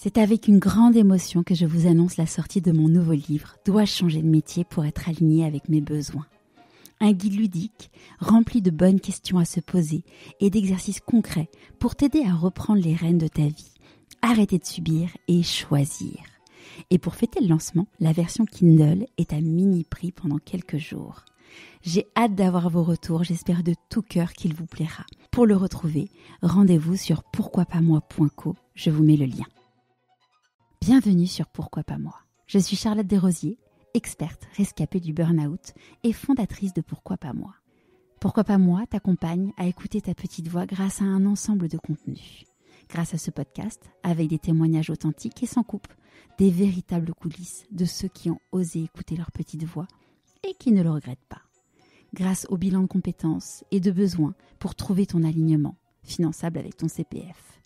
C'est avec une grande émotion que je vous annonce la sortie de mon nouveau livre « Dois-je changer de métier pour être aligné avec mes besoins ?» Un guide ludique, rempli de bonnes questions à se poser et d'exercices concrets pour t'aider à reprendre les rênes de ta vie, arrêter de subir et choisir. Et pour fêter le lancement, la version Kindle est à mini prix pendant quelques jours. J'ai hâte d'avoir vos retours, j'espère de tout cœur qu'il vous plaira. Pour le retrouver, rendez-vous sur pourquoipasmoi.co, je vous mets le lien. Bienvenue sur Pourquoi pas moi. Je suis Charlotte Desrosiers, experte rescapée du burn-out et fondatrice de Pourquoi pas moi. Pourquoi pas moi t'accompagne à écouter ta petite voix grâce à un ensemble de contenus. Grâce à ce podcast, avec des témoignages authentiques et sans coupe, des véritables coulisses de ceux qui ont osé écouter leur petite voix et qui ne le regrettent pas. Grâce au bilan de compétences et de besoins pour trouver ton alignement, finançable avec ton CPF.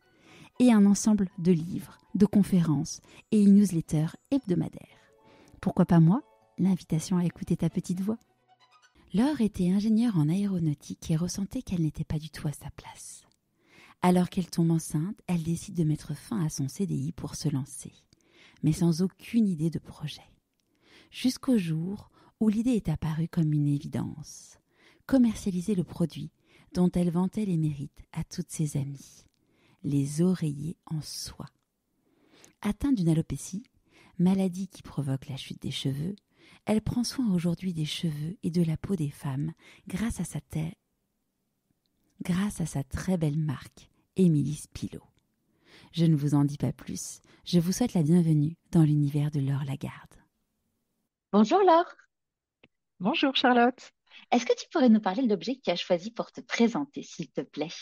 Et un ensemble de livres, de conférences et une newsletter hebdomadaire. Pourquoi pas moi? L'invitation à écouter ta petite voix. Laure était ingénieure en aéronautique et ressentait qu'elle n'était pas du tout à sa place. Alors qu'elle tombe enceinte, elle décide de mettre fin à son CDI pour se lancer, mais sans aucune idée de projet. Jusqu'au jour où l'idée est apparue comme une évidence. Commercialiser le produit dont elle vantait les mérites à toutes ses amies. Les oreillers en soie. Atteinte d'une alopécie, maladie qui provoque la chute des cheveux, elle prend soin aujourd'hui des cheveux et de la peau des femmes grâce à sa très belle marque, Émilie Spilot. Je ne vous en dis pas plus, je vous souhaite la bienvenue dans l'univers de Laure Lagarde. Bonjour Laure, Bonjour Charlotte. est-ce que tu pourrais nous parler de l'objet que tu as choisi pour te présenter, s'il te plaît?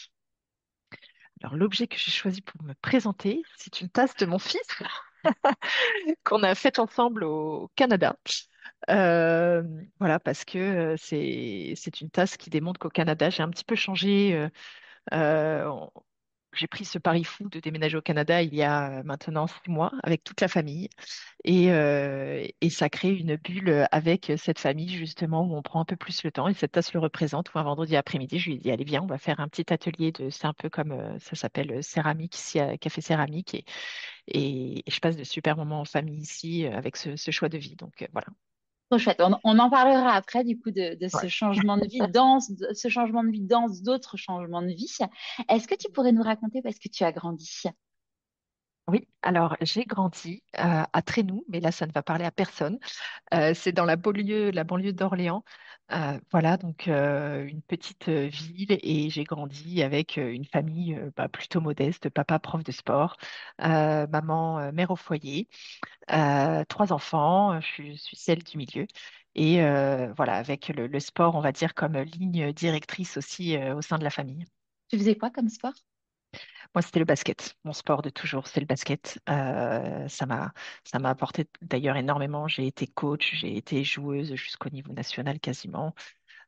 Alors l'objet que j'ai choisi pour me présenter, c'est une tasse de mon fils qu'on a faite ensemble au Canada. Euh, voilà, parce que c'est une tasse qui démontre qu'au Canada, j'ai un petit peu changé. Euh, on- j'ai pris ce pari fou de déménager au Canada il y a maintenant 6 mois avec toute la famille. Et ça crée une bulle avec cette famille, justement, où on prend un peu plus le temps. Et cette tasse le représente. Ou un vendredi après-midi, je lui ai dit, allez, viens, on va faire un petit atelier de. C'est un peu comme ça s'appelle céramique, ici à Café Céramique. Et je passe de super moments en famille ici avec ce choix de vie. Donc voilà. Trop chouette. On en parlera après du coup de Ouais. ce changement de vie, ce changement de vie dans d'autres changements de vie. Est-ce que tu pourrais nous raconter où est-ce que tu as grandi? Oui, alors j'ai grandi à Trénoux, mais là ça ne va parler à personne. C'est dans la banlieue d'Orléans. Voilà, donc une petite ville et j'ai grandi avec une famille plutôt modeste, papa prof de sport, maman mère au foyer, 3 enfants, je suis celle du milieu. Et voilà, avec le sport, on va dire, comme ligne directrice aussi au sein de la famille. Tu faisais quoi comme sport? Moi, c'était le basket. Mon sport de toujours, c'est le basket. Ça m'a apporté d'ailleurs énormément. J'ai été coach, j'ai été joueuse jusqu'au niveau national quasiment.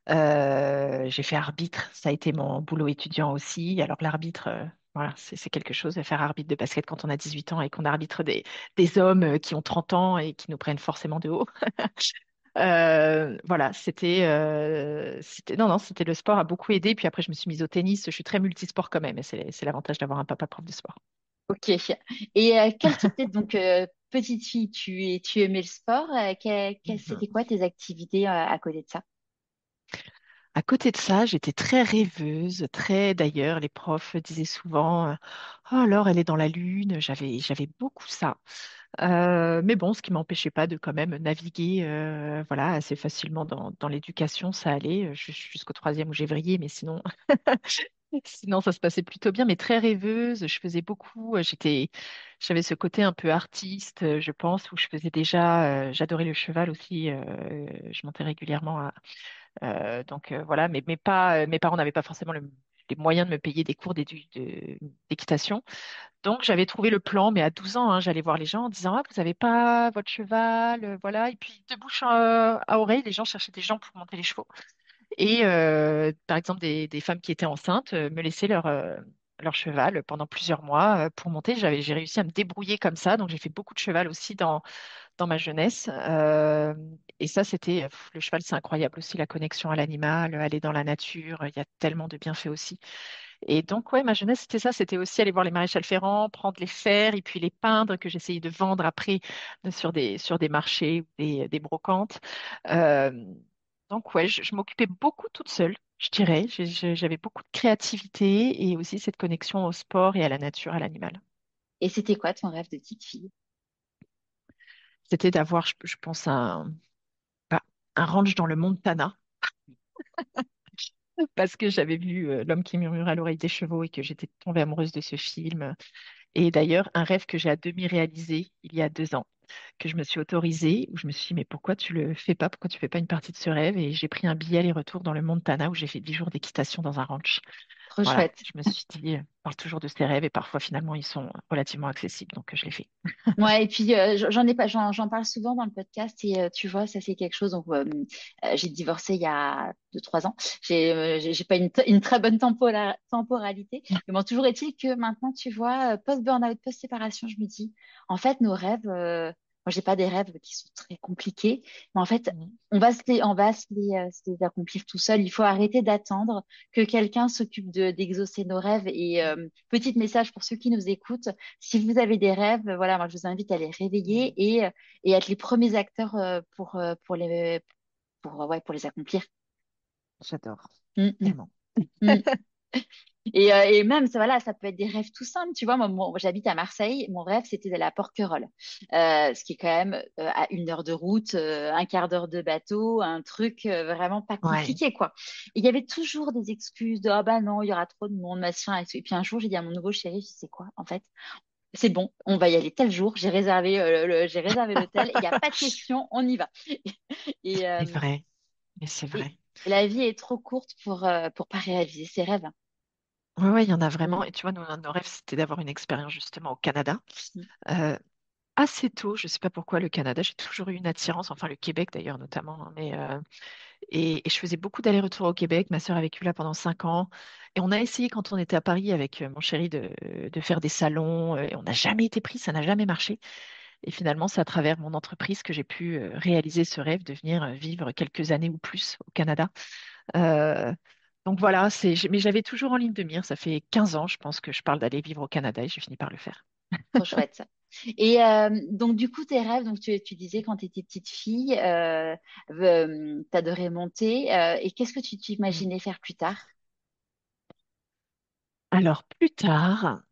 J'ai fait arbitre. Ça a été mon boulot étudiant aussi. Alors l'arbitre, voilà, c'est quelque chose de faire arbitre de basket quand on a 18 ans et qu'on arbitre des hommes qui ont 30 ans et qui nous prennent forcément de haut. Voilà, non, non, c'était le sport a beaucoup aidé. Puis après, je me suis mise au tennis. Je suis très multisport quand même, et c'est l'avantage d'avoir un papa prof de sport. Ok. Et quel type de donc petite fille, tu aimais le sport? Mhm. C'était quoi tes activités à côté de ça? À côté de ça, j'étais très rêveuse, très d'ailleurs, les profs disaient souvent, oh alors elle est dans la lune. J'avais beaucoup ça. Mais bon, ce qui m'empêchait pas de quand même naviguer, voilà, assez facilement dans l'éducation, ça allait jusqu'au troisième où j'ai vrillé, mais sinon. Sinon, ça se passait plutôt bien, mais très rêveuse. Je faisais beaucoup. J'avais ce côté un peu artiste, je pense, où je faisais déjà. J'adorais le cheval aussi. Je montais régulièrement. Donc voilà, mais pas. Mes parents n'avaient pas forcément les moyens de me payer des cours d'équitation. Donc j'avais trouvé le plan, mais à 12 ans, hein, j'allais voir les gens en disant, ah, vous n'avez pas votre cheval, voilà. Et puis de bouche à oreille, les gens cherchaient des gens pour monter les chevaux. Et par exemple, des femmes qui étaient enceintes me laissaient leur cheval pendant plusieurs mois pour monter. J'ai réussi à me débrouiller comme ça. Donc, j'ai fait beaucoup de cheval aussi dans ma jeunesse. Et ça, le cheval, c'est incroyable aussi, la connexion à l'animal, aller dans la nature. Il y a tellement de bienfaits aussi. Et donc, ouais, ma jeunesse, c'était ça. C'était aussi aller voir les maréchals Ferrand, prendre les fers et puis les peindre que j'essayais de vendre après sur des marchés ou des brocantes. Euh, donc, ouais, je m'occupais beaucoup toute seule, je dirais. J'avais beaucoup de créativité et aussi cette connexion au sport et à la nature, à l'animal. Et c'était quoi ton rêve de petite fille? C'était d'avoir, je pense, bah, un ranch dans le Montana parce que j'avais vu L'homme qui murmure à l'oreille des chevaux et que j'étais tombée amoureuse de ce film. Et d'ailleurs, un rêve que j'ai à demi réalisé il y a 2 ans, que je me suis autorisée, où je me suis dit, mais pourquoi tu le fais pas? Pourquoi tu fais pas une partie de ce rêve? Et j'ai pris un billet aller-retour dans le Montana où j'ai fait 10 jours d'équitation dans un ranch. Trop Voilà, chouette. je me suis dit, on parle toujours de ces rêves et parfois finalement ils sont relativement accessibles, donc je l'ai fait. Ouais, et puis j'en ai pas, j'en parle souvent dans le podcast et tu vois, ça c'est quelque chose. Donc, j'ai divorcé il y a 2, 3 ans. J'ai pas une très bonne temporalité, mais bon, toujours est-il que maintenant, tu vois, post-burnout, post-séparation, je me dis, en fait, nos rêves, moi, j'ai pas des rêves qui sont très compliqués, mais en fait, Mhm. on va se les accomplir tout seul. Il faut arrêter d'attendre que quelqu'un s'occupe d'exaucer nos rêves. Et petit message pour ceux qui nous écoutent. Si vous avez des rêves, voilà, moi je vous invite à les réveiller Mhm. et être les premiers acteurs pour les accomplir. J'adore, Mm, mm, tellement. mm. Et même, ça, voilà, ça peut être des rêves tout simples. Tu vois, moi, j'habite à Marseille. Mon rêve, c'était d'aller à Porquerolles, ce qui est quand même à 1 heure de route, un quart d'heure de bateau, un truc vraiment pas Ouais, compliqué, quoi. Et il y avait toujours des excuses de, ah bah non, il y aura trop de monde, machin. Et puis un jour, j'ai dit à mon nouveau chéri, je sais quoi, en fait, c'est bon, on va y aller tel jour. J'ai réservé l'hôtel. Il n'y a pas de question, on y va. Et, c'est euh, vrai, mais c'est et, vrai. et la vie est trop courte pour pas réaliser ses rêves. Ouais, ouais, il y en a Mm, vraiment. Et tu vois, nous, un de nos rêves, c'était d'avoir une expérience justement au Canada. mm. Euh, Assez tôt, je ne sais pas pourquoi le Canada, j'ai toujours eu une attirance, enfin le Québec d'ailleurs notamment, hein, mais et je faisais beaucoup d'allers-retours au Québec. Ma sœur a vécu là pendant 5 ans. Et on a essayé quand on était à Paris avec mon chéri de faire des salons. Et on n'a jamais été pris, ça n'a jamais marché. Et finalement, c'est à travers mon entreprise que j'ai pu réaliser ce rêve de venir vivre quelques années ou plus au Canada. Euh, donc voilà, mais j'avais toujours en ligne de mire. Ça fait 15 ans, je pense, que je parle d'aller vivre au Canada et j'ai fini par le faire. Trop chouette. Et donc, du coup, tes rêves, donc tu disais quand tu étais petite fille, t'adorais monter. Et qu'est-ce que tu Mm. t'imaginais faire plus tard? Alors plus tard,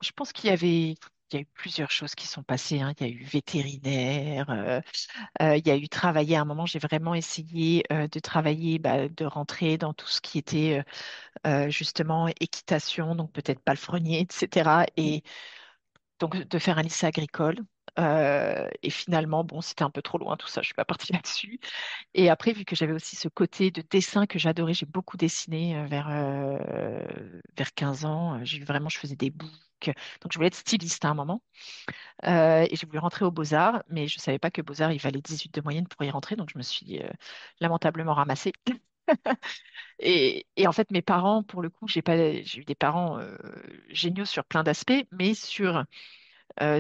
je pense il y a eu plusieurs choses qui sont passées, hein. Il y a eu vétérinaire, il y a eu travailler. À un moment, j'ai vraiment essayé de travailler, bah, de rentrer dans tout ce qui était justement équitation, donc peut-être palefrenier, etc. Et donc de faire un lycée agricole. Et finalement, bon, c'était un peu trop loin tout ça, je suis pas partie là-dessus. Et après, vu que j'avais aussi ce côté de dessin que j'adorais, j'ai beaucoup dessiné vers 15 ans. Je faisais des books. Donc, je voulais être styliste à un moment. Et j'ai voulu rentrer aux Beaux-Arts, mais je savais pas que Beaux-Arts, il fallait 18 de moyenne pour y rentrer. Donc, je me suis lamentablement ramassée. Et en fait, mes parents, pour le coup, j'ai eu des parents géniaux sur plein d'aspects, mais sur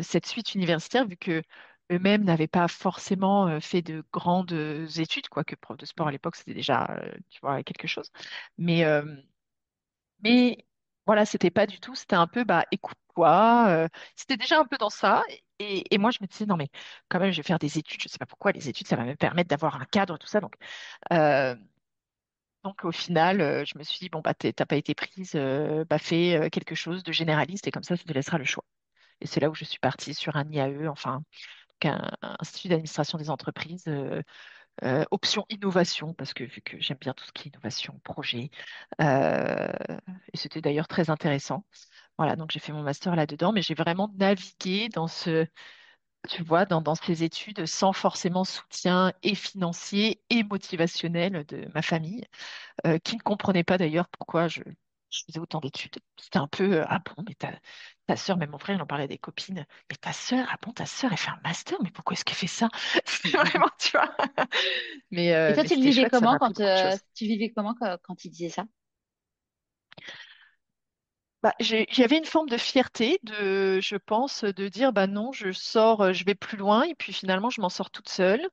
cette suite universitaire, vu que eux-mêmes n'avaient pas forcément fait de grandes études, quoique prof de sport à l'époque, c'était déjà, tu vois, quelque chose. Mais, euh, mais voilà, c'était pas du tout, c'était un peu, bah, écoute-toi, c'était déjà un peu dans ça. Et moi, je me disais, non, mais quand même, je vais faire des études, je sais pas pourquoi, les études, ça va me permettre d'avoir un cadre, tout ça. Euh, donc au final, je me suis dit, bon, bah, t'as pas été prise, bah, fais quelque chose de généraliste et comme ça te laissera le choix. Et c'est là où je suis partie sur un IAE, enfin, un institut d'administration des entreprises, option innovation, parce que vu que j'aime bien tout ce qui est innovation, projet, euh, et c'était d'ailleurs très intéressant. Voilà, donc j'ai fait mon master là-dedans, mais j'ai vraiment navigué tu vois, dans ces études sans forcément soutien et financier et motivationnel de ma famille, qui ne comprenait pas d'ailleurs pourquoi je faisais autant d'études. C'était un peu, ah bon, mais ta sœur, même mon frère, il en parlait à des copines, mais ta sœur, ah bon, ta sœur, elle fait un master, mais pourquoi est-ce qu'elle fait ça? C'est vraiment, tu vois. Et toi, Mais c'était chouette, ça m'a appris beaucoup de choses. tu vivais comment quand il disait ça? Bah, j'avais une forme de fierté, je pense, de dire, bah non, je sors, je vais plus loin, et puis finalement, je m'en sors toute seule.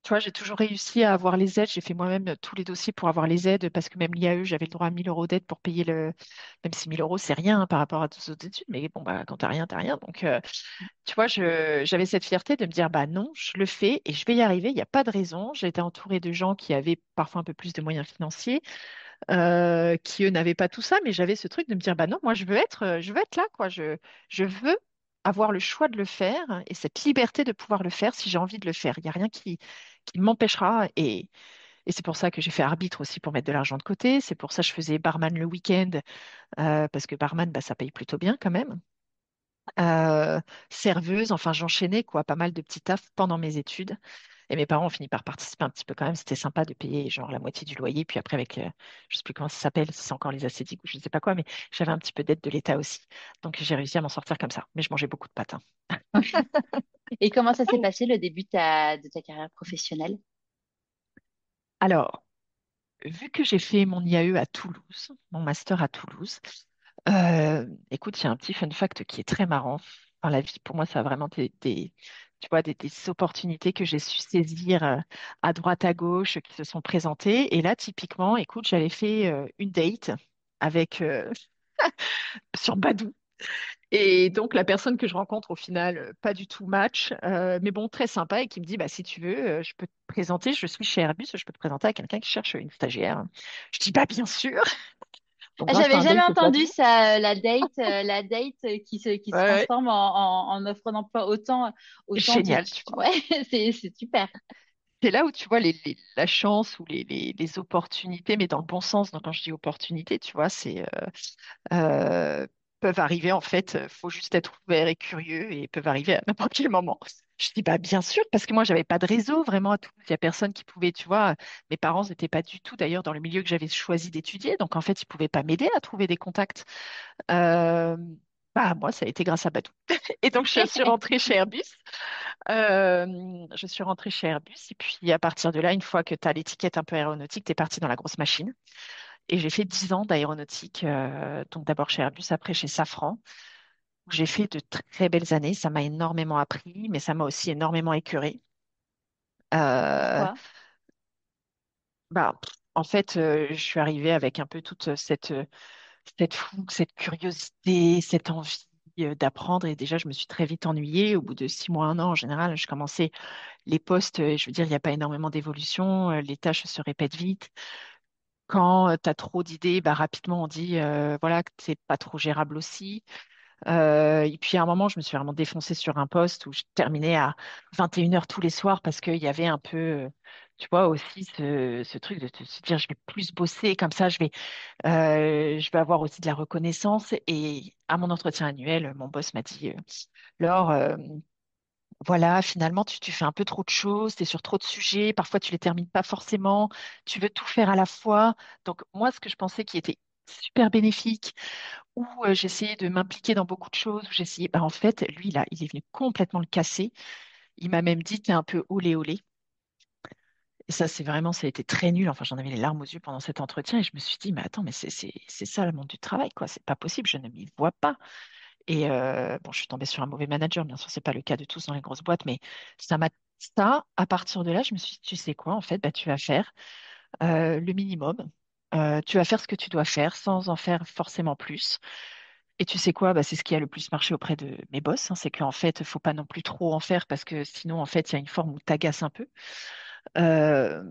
Tu vois, j'ai toujours réussi à avoir les aides. J'ai fait moi-même tous les dossiers pour avoir les aides parce que même l'IAE, j'avais le droit à 1 000 € d'aide pour payer le. Même si 1 000 €, c'est rien, hein, par rapport à toutes les autres études. Mais bon, bah, quand t'as rien, t'as rien. Donc, tu vois, j'avais cette fierté de me dire, bah non, je le fais et je vais y arriver. Il n'y a pas de raison. J'ai été entourée de gens qui avaient parfois un peu plus de moyens financiers, qui eux n'avaient pas tout ça, mais j'avais ce truc de me dire, bah non, moi je veux être là, quoi. Je veux avoir le choix de le faire et cette liberté de pouvoir le faire si j'ai envie de le faire. Il n'y a rien qui m'empêchera. Et c'est pour ça que j'ai fait arbitre aussi pour mettre de l'argent de côté. C'est pour ça que je faisais barman le week-end, parce que barman, bah, ça paye plutôt bien quand même. Serveuse, enfin j'enchaînais quoi, pas mal de petits tafs pendant mes études. Et mes parents ont fini par participer un petit peu quand même. C'était sympa de payer genre la moitié du loyer. Puis après, avec, je sais plus comment ça s'appelle, si c'est encore les ascétiques ou je ne sais pas quoi, mais j'avais un petit peu d'aide de l'État aussi. Donc j'ai réussi à m'en sortir comme ça. Mais je mangeais beaucoup de pâtes, hein. Et comment ça s'est passé le début de ta carrière professionnelle? Alors, vu que j'ai fait mon IAE à Toulouse, mon master à Toulouse, écoute, il y a un petit fun fact qui est très marrant. Dans la vie, pour moi, ça a vraiment tu vois, des opportunités que j'ai su saisir à droite, à gauche, qui se sont présentées. Et là, typiquement, écoute, j'avais fait une date avec sur Badoo. Et donc, la personne que je rencontre, au final, pas du tout match, mais bon, très sympa, et qui me dit, bah, si tu veux, je peux te présenter, je suis chez Airbus, je peux te présenter à quelqu'un qui cherche une stagiaire. Je dis, bah, bien sûr. Donc, Ah, grâce à j'avais un jamais date au entendu Badoo, ça, la date qui se ouais, ouais, transforme en offre d'emploi autant génial, tu vois. ouais, c'est super. C'est là où tu vois la chance ou les opportunités, mais dans le bon sens. Donc, quand je dis opportunité, tu vois, euh, peuvent arriver en fait. Faut juste être ouvert et curieux et peuvent arriver à n'importe quel moment. Je dis bah bien sûr parce que moi j'avais pas de réseau vraiment à Toulouse. Il y a personne qui pouvait, tu vois. Mes parents n'étaient pas du tout d'ailleurs dans le milieu que j'avais choisi d'étudier, donc en fait ils pouvaient pas m'aider à trouver des contacts. Euh, Bah moi ça a été grâce à Badoo. Et donc je suis rentrée chez Airbus. Je suis rentrée chez Airbus et puis à partir de là, une fois que tu as l'étiquette un peu aéronautique, tu es parti dans la grosse machine. Et j'ai fait 10 ans d'aéronautique, donc d'abord chez Airbus, après chez Safran. J'ai fait de très belles années, ça m'a énormément appris, mais ça m'a aussi énormément écœurée. Euh, Pourquoi? en fait, je suis arrivée avec un peu toute cette fougue, cette curiosité, cette envie d'apprendre. Et déjà, je me suis très vite ennuyée. Au bout de 6 mois, un an, en général, je commençais les postes, je veux dire, il n'y a pas énormément d'évolution, les tâches se répètent vite. Quand tu as trop d'idées, bah, rapidement on dit voilà que c'est pas trop gérable aussi. Et puis à un moment, je me suis vraiment défoncée sur un poste où je terminais à 21 heures tous les soirs parce qu'il y avait un peu, tu vois, aussi ce truc de se dire je vais plus bosser comme ça, je vais avoir aussi de la reconnaissance. Et à mon entretien annuel, mon boss m'a dit Laure, voilà, finalement, tu fais un peu trop de choses, tu es sur trop de sujets, parfois tu les termines pas forcément, tu veux tout faire à la fois. Donc moi, ce que je pensais qui était super bénéfique, où j'essayais de m'impliquer dans beaucoup de choses, où j'essayais, bah, en fait, lui, là, il est venu complètement le casser. Il m'a même dit, t'es un peu olé olé. Et ça, c'est vraiment, ça a été très nul. Enfin, j'en avais les larmes aux yeux pendant cet entretien et je me suis dit, mais attends, mais c'est ça le monde du travail, quoi. C'est pas possible, je ne m'y vois pas. Et bon, je suis tombée sur un mauvais manager, bien sûr, c'est pas le cas de tous dans les grosses boîtes, mais ça m'a ça, à partir de là, je me suis dit, tu sais quoi, en fait, bah, tu vas faire le minimum. Tu vas faire ce que tu dois faire sans en faire forcément plus. Et tu sais quoi, bah, c'est ce qui a le plus marché auprès de mes boss, hein, c'est qu'en fait, faut pas non plus trop en faire parce que sinon, en fait, il y a une forme où t'agaces un peu. Euh,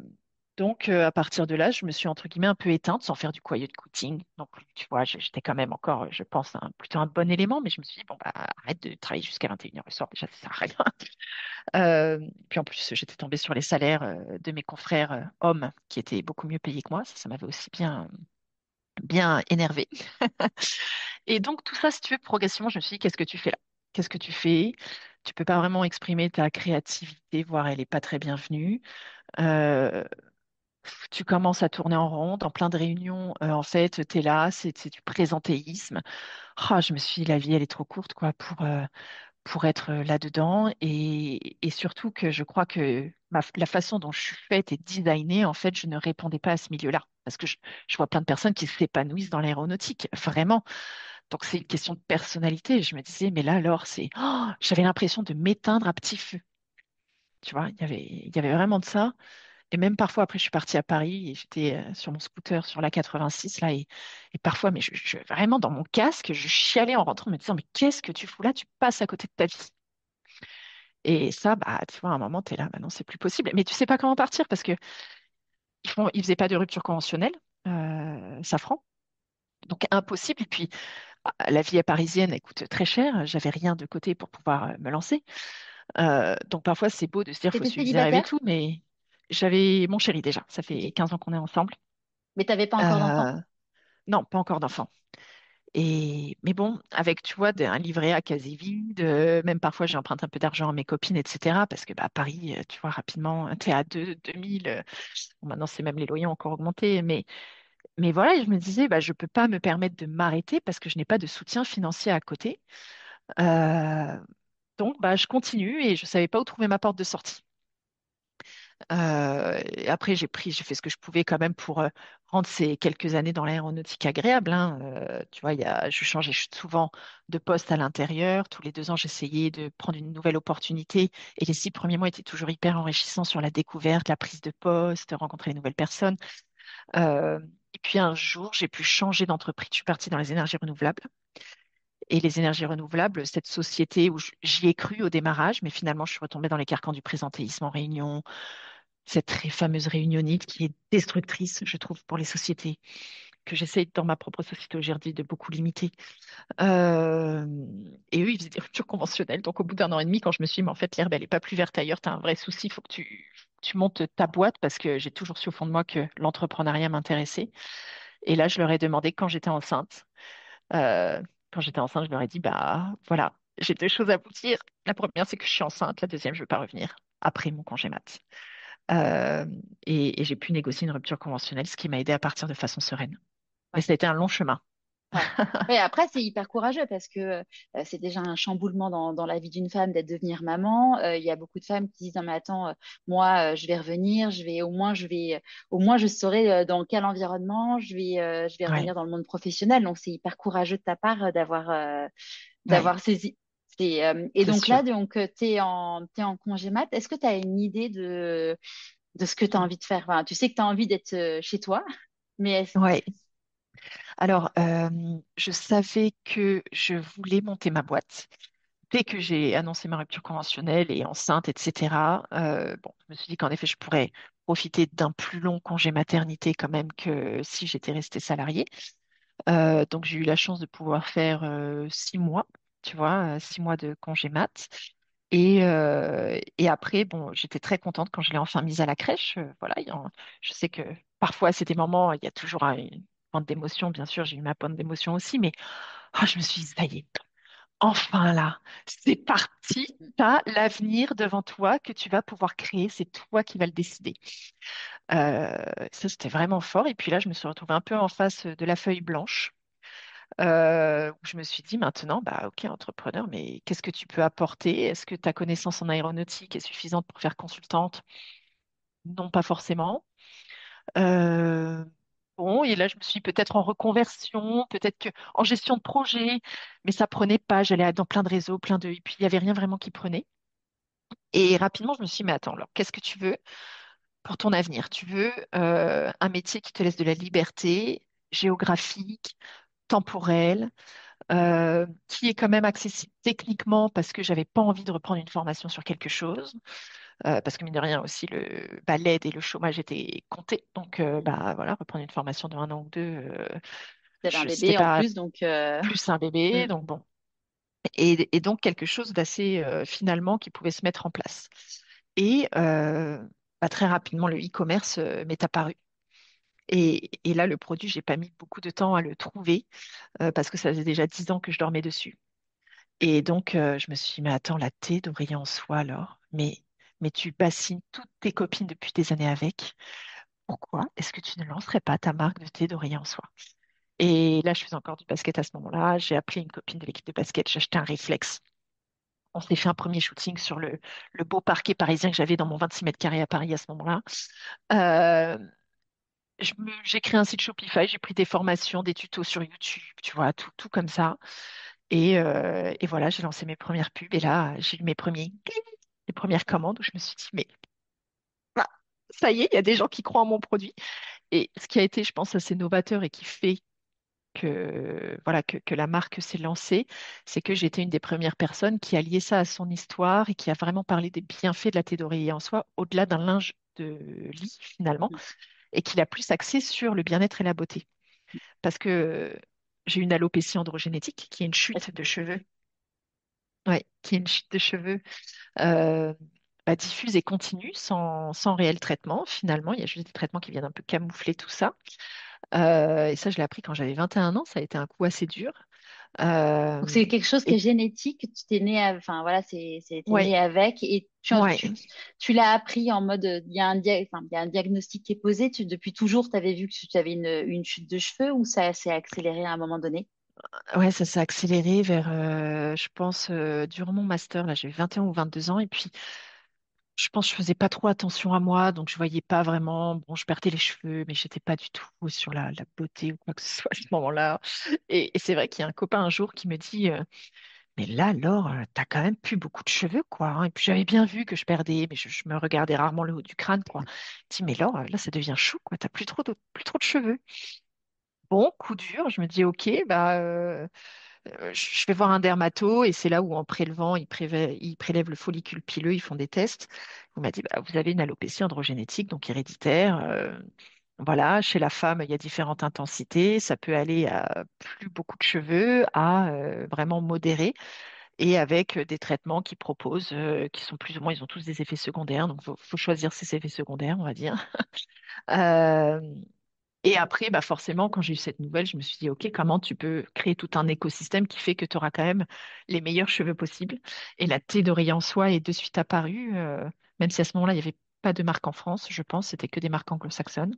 donc, à partir de là, je me suis entre guillemets un peu éteinte sans faire du quiet quitting. Donc, tu vois, j'étais quand même encore, je pense, plutôt un bon élément, mais je me suis dit, bon, bah, arrête de travailler jusqu'à 21 heures le soir, déjà, ça sert à rien. Puis en plus, j'étais tombée sur les salaires de mes confrères hommes qui étaient beaucoup mieux payés que moi. Ça m'avait aussi bien énervé. Et donc, tout ça, si tu veux, progressivement, je me suis dit, qu'est-ce que tu fais là? Qu'est-ce que tu fais? Tu peux pas vraiment exprimer ta créativité, voire elle est pas très bienvenue. Euh, Tu commences à tourner en rond dans plein de réunions. En fait, tu es là, c'est du présentéisme. Ah, je me suis dit, la vie, elle est trop courte, quoi, pour être là-dedans. Et surtout que je crois que la façon dont je suis faite et designée, en fait, je ne répondais pas à ce milieu-là. Parce que je vois plein de personnes qui s'épanouissent dans l'aéronautique, vraiment. Donc, c'est une question de personnalité. Je me disais, mais là, alors, j'avais l'impression de m'éteindre à petit feu. Tu vois, il y avait vraiment de ça. Et même parfois, après, je suis partie à Paris et j'étais sur mon scooter sur la 86 là. Et parfois, mais vraiment dans mon casque, je chialais en rentrant, me disant, mais qu'est-ce que tu fous là? Tu passes à côté de ta vie. Et ça, bah, tu vois, à un moment, tu es là, bah non, c'est plus possible. Mais tu sais pas comment partir parce que ils faisaient pas de rupture conventionnelle, Safran. Donc impossible. Et puis, la vie à parisienne, elle coûte très cher. J'avais rien de côté pour pouvoir me lancer. Donc parfois, c'est beau de se dire, faut T'étais suivre ses rêves et célibataire, tout, mais j'avais mon chéri déjà. Ça fait ok. 15 ans qu'on est ensemble. Mais t'avais pas encore d'enfant? Euh, non, pas encore d'enfant. Mais bon, avec, tu vois, un livret A quasi vide, même parfois j'emprunte un peu d'argent à mes copines, etc. Parce que bah, à Paris, tu vois, rapidement, tu es à 2000. Bon, maintenant, c'est même les loyers ont encore augmenté. Mais voilà, je me disais, bah, je ne peux pas me permettre de m'arrêter parce que je n'ai pas de soutien financier à côté. Euh, donc, bah, je continue et je ne savais pas où trouver ma porte de sortie. Et après, j'ai fait ce que je pouvais quand même pour rendre ces quelques années dans l'aéronautique agréable, hein. Tu vois, je changeais souvent de poste à l'intérieur. Tous les 2 ans, j'essayais de prendre une nouvelle opportunité. Et les 6 premiers mois étaient toujours hyper enrichissants sur la découverte, la prise de poste, rencontrer les nouvelles personnes. Euh, et puis un jour, j'ai pu changer d'entreprise. Je suis partie dans les énergies renouvelables. Et les énergies renouvelables, cette société où j'y ai cru au démarrage, mais finalement, je suis retombée dans les carcans du présentéisme en réunion, cette très fameuse réunionnite qui est destructrice, je trouve, pour les sociétés, que j'essaye dans ma propre société aujourd'hui de beaucoup limiter. Euh, et eux, ils faisaient des ruptures conventionnelles. Donc, au bout d'un an et demi, quand je me suis dit, mais en fait, l'herbe, elle n'est pas plus verte ailleurs, tu as un vrai souci, il faut que tu montes ta boîte parce que j'ai toujours su au fond de moi que l'entrepreneuriat m'intéressait. Et là, je leur ai demandé quand j'étais enceinte. Euh, Quand j'étais enceinte, je leur ai dit, bah voilà, j'ai 2 choses à vous dire. La première, c'est que je suis enceinte. La deuxième, je ne veux pas revenir après mon congé mat. Euh, et j'ai pu négocier une rupture conventionnelle, ce qui m'a aidé à partir de façon sereine. Mais Ouais. ça a été un long chemin. Ouais. Ouais, après, c'est hyper courageux parce que c'est déjà un chamboulement dans la vie d'une femme d'être devenir maman. Il y a beaucoup de femmes qui disent, non, mais attends, moi, je vais revenir, au moins, je saurai dans quel environnement je vais Ouais, revenir dans le monde professionnel. Donc, c'est hyper courageux de ta part ouais, d'avoir saisi. Et c'est donc là, sûr. donc, t'es en congé mat. Est-ce que tu as une idée de ce que tu as envie de faire? Enfin, tu sais que tu as envie d'être chez toi, mais Ouais. Alors, je savais que je voulais monter ma boîte. Dès que j'ai annoncé ma rupture conventionnelle et enceinte, etc., bon, je me suis dit qu'en effet, je pourrais profiter d'un plus long congé maternité quand même que si j'étais restée salariée. Donc, j'ai eu la chance de pouvoir faire 6 mois, tu vois, 6 mois de congé mat. Et après, bon, j'étais très contente quand je l'ai enfin mise à la crèche. Voilà, je sais que parfois, à ces moments, il y a toujours une pointe d'émotion. Bien sûr, j'ai eu ma pointe d'émotion aussi, mais je me suis dit, ça y est, enfin là, c'est parti. Tu as l'avenir devant toi que tu vas pouvoir créer. C'est toi qui vas le décider. Euh, Ça, c'était vraiment fort. Et puis là, je me suis retrouvée un peu en face de la feuille blanche. Où je me suis dit maintenant, bah ok, entrepreneur, mais qu'est-ce que tu peux apporter? Est-ce que ta connaissance en aéronautique est suffisante pour faire consultante? Non, pas forcément. Euh, bon, et là, je me suis dit, peut-être en reconversion, peut-être que en gestion de projet, mais ça prenait pas. J'allais dans plein de réseaux, et puis il y avait rien vraiment qui prenait. Et rapidement, je me suis dit, mais attends, alors, qu'est-ce que tu veux pour ton avenir? Tu veux un métier qui te laisse de la liberté géographique, temporelle, qui est quand même accessible techniquement parce que j'avais pas envie de reprendre une formation sur quelque chose, parce que mine de rien aussi l'aide et le chômage étaient comptés. Donc bah voilà, reprendre une formation de 1 an ou 2, tu avais un c'était bébé en pas plus, donc plus un bébé, mm, donc bon. Et donc quelque chose d'assez finalement qui pouvait se mettre en place. Et bah, très rapidement, le e-commerce m'est apparu. Et là, le produit, j'ai pas mis beaucoup de temps à le trouver parce que ça faisait déjà 10 ans que je dormais dessus. Et donc, je me suis dit, mais attends, la thé d'oreiller en soie alors, mais tu bassines toutes tes copines depuis des années avec. Pourquoi est-ce que tu ne lancerais pas ta marque de thé d'oreiller en soie? Et là, je faisais encore du basket à ce moment-là. J'ai appelé une copine de l'équipe de basket, j'ai acheté un réflexe. On s'est fait un premier shooting sur le beau parquet parisien que j'avais dans mon 26 mètres carrés à Paris à ce moment-là. Euh, j'ai créé un site Shopify, j'ai pris des formations, des tutos sur YouTube, tu vois, tout comme ça. Et voilà, j'ai lancé mes premières pubs et là, j'ai eu mes premiers. les premières commandes où je me suis dit, mais ah, ça y est, il y a des gens qui croient en mon produit. Et ce qui a été, je pense, assez novateur et qui fait voilà, que la marque s'est lancée, c'est que j'étais une des premières personnes qui a lié ça à son histoire et qui a vraiment parlé des bienfaits de la thé d'oreiller en soi, au-delà d'un linge de lit finalement, et qui l'a plus axé sur le bien-être et la beauté. Parce que j'ai une alopécie androgénétique, qui est une chute de cheveux, ouais, qui est une chute de cheveux euh, diffuse et continue, sans réel traitement finalement. Il y a juste des traitements qui viennent un peu camoufler tout ça. Et ça, je l'ai appris quand j'avais 21 ans, ça a été un coup assez dur. Donc Euh, c'est quelque chose qui et est génétique, tu t'es né, enfin voilà, t'es ouais, né avec et ouais. tu l'as appris en mode, il y a enfin, il y a un diagnostic qui est posé. Depuis toujours, tu avais vu que tu avais une chute de cheveux ou ça s'est accéléré à un moment donné? Ouais, ça s'est accéléré vers, je pense, durant mon master, là, j'ai eu 21 ou 22 ans, et puis je pense que je faisais pas trop attention à moi, donc je voyais pas vraiment, bon, je perdais les cheveux, mais j'étais pas du tout sur la beauté ou quoi que ce soit à ce moment-là. Et c'est vrai qu'il y a un copain un jour qui me dit, mais là, Laure, t'as quand même plus beaucoup de cheveux, quoi, hein. Et puis j'avais bien vu que je perdais, mais je me regardais rarement le haut du crâne, quoi. Il dit, mais Laure, là, ça devient chou, quoi, t'as plus trop de cheveux. Bon, coup dur, je me dis, ok, je vais voir un dermato, et c'est là où en prélevant, ils prélèvent le follicule pileux, ils font des tests. Il m'a dit, bah, vous avez une alopécie androgénétique, donc héréditaire. Voilà, chez la femme, il y a différentes intensités. Ça peut aller à plus beaucoup de cheveux, à vraiment modéré, et avec des traitements qu'ils proposent, qui sont plus ou moins, ils ont tous des effets secondaires, donc faut choisir ses effets secondaires, on va dire. Euh, et après, bah forcément, quand j'ai eu cette nouvelle, je me suis dit, OK, comment tu peux créer tout un écosystème qui fait que tu auras quand même les meilleurs cheveux possibles. Et la thé d'oreiller en soie est de suite apparue, même si à ce moment-là, il n'y avait pas de marque en France, je pense, c'était que des marques anglo-saxonnes.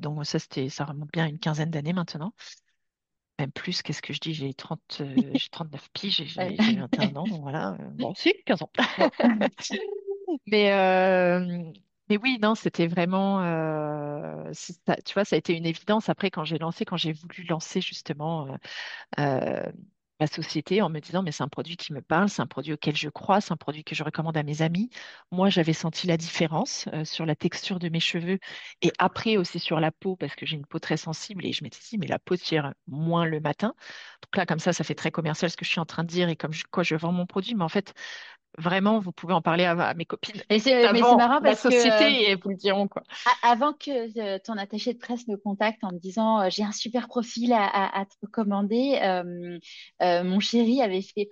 Donc ça remonte bien à une quinzaine d'années maintenant. Même plus, qu'est-ce que je dis? J'ai 39 piges et Ouais. j'ai 21 ans, donc voilà. Bon, si, 15 ans. Bon. Mais, euh, mais oui, non, c'était vraiment, tu vois, ça a été une évidence. Après, quand j'ai voulu lancer justement euh, ma société en me disant, mais c'est un produit qui me parle, c'est un produit auquel je crois, c'est un produit que je recommande à mes amis. Moi, j'avais senti la différence sur la texture de mes cheveux et après aussi sur la peau, parce que j'ai une peau très sensible et je m'étais dit, mais la peau tire moins le matin. Donc là, comme ça fait très commercial ce que je suis en train de dire et comme quoi je vends mon produit, mais en fait, vraiment, vous pouvez en parler à mes copines Mais c'est avant marrant la parce que société et elles vous le diront, quoi. avant que ton attaché de presse me contacte en me disant j'ai un super profil à te recommander, mon chéri avait fait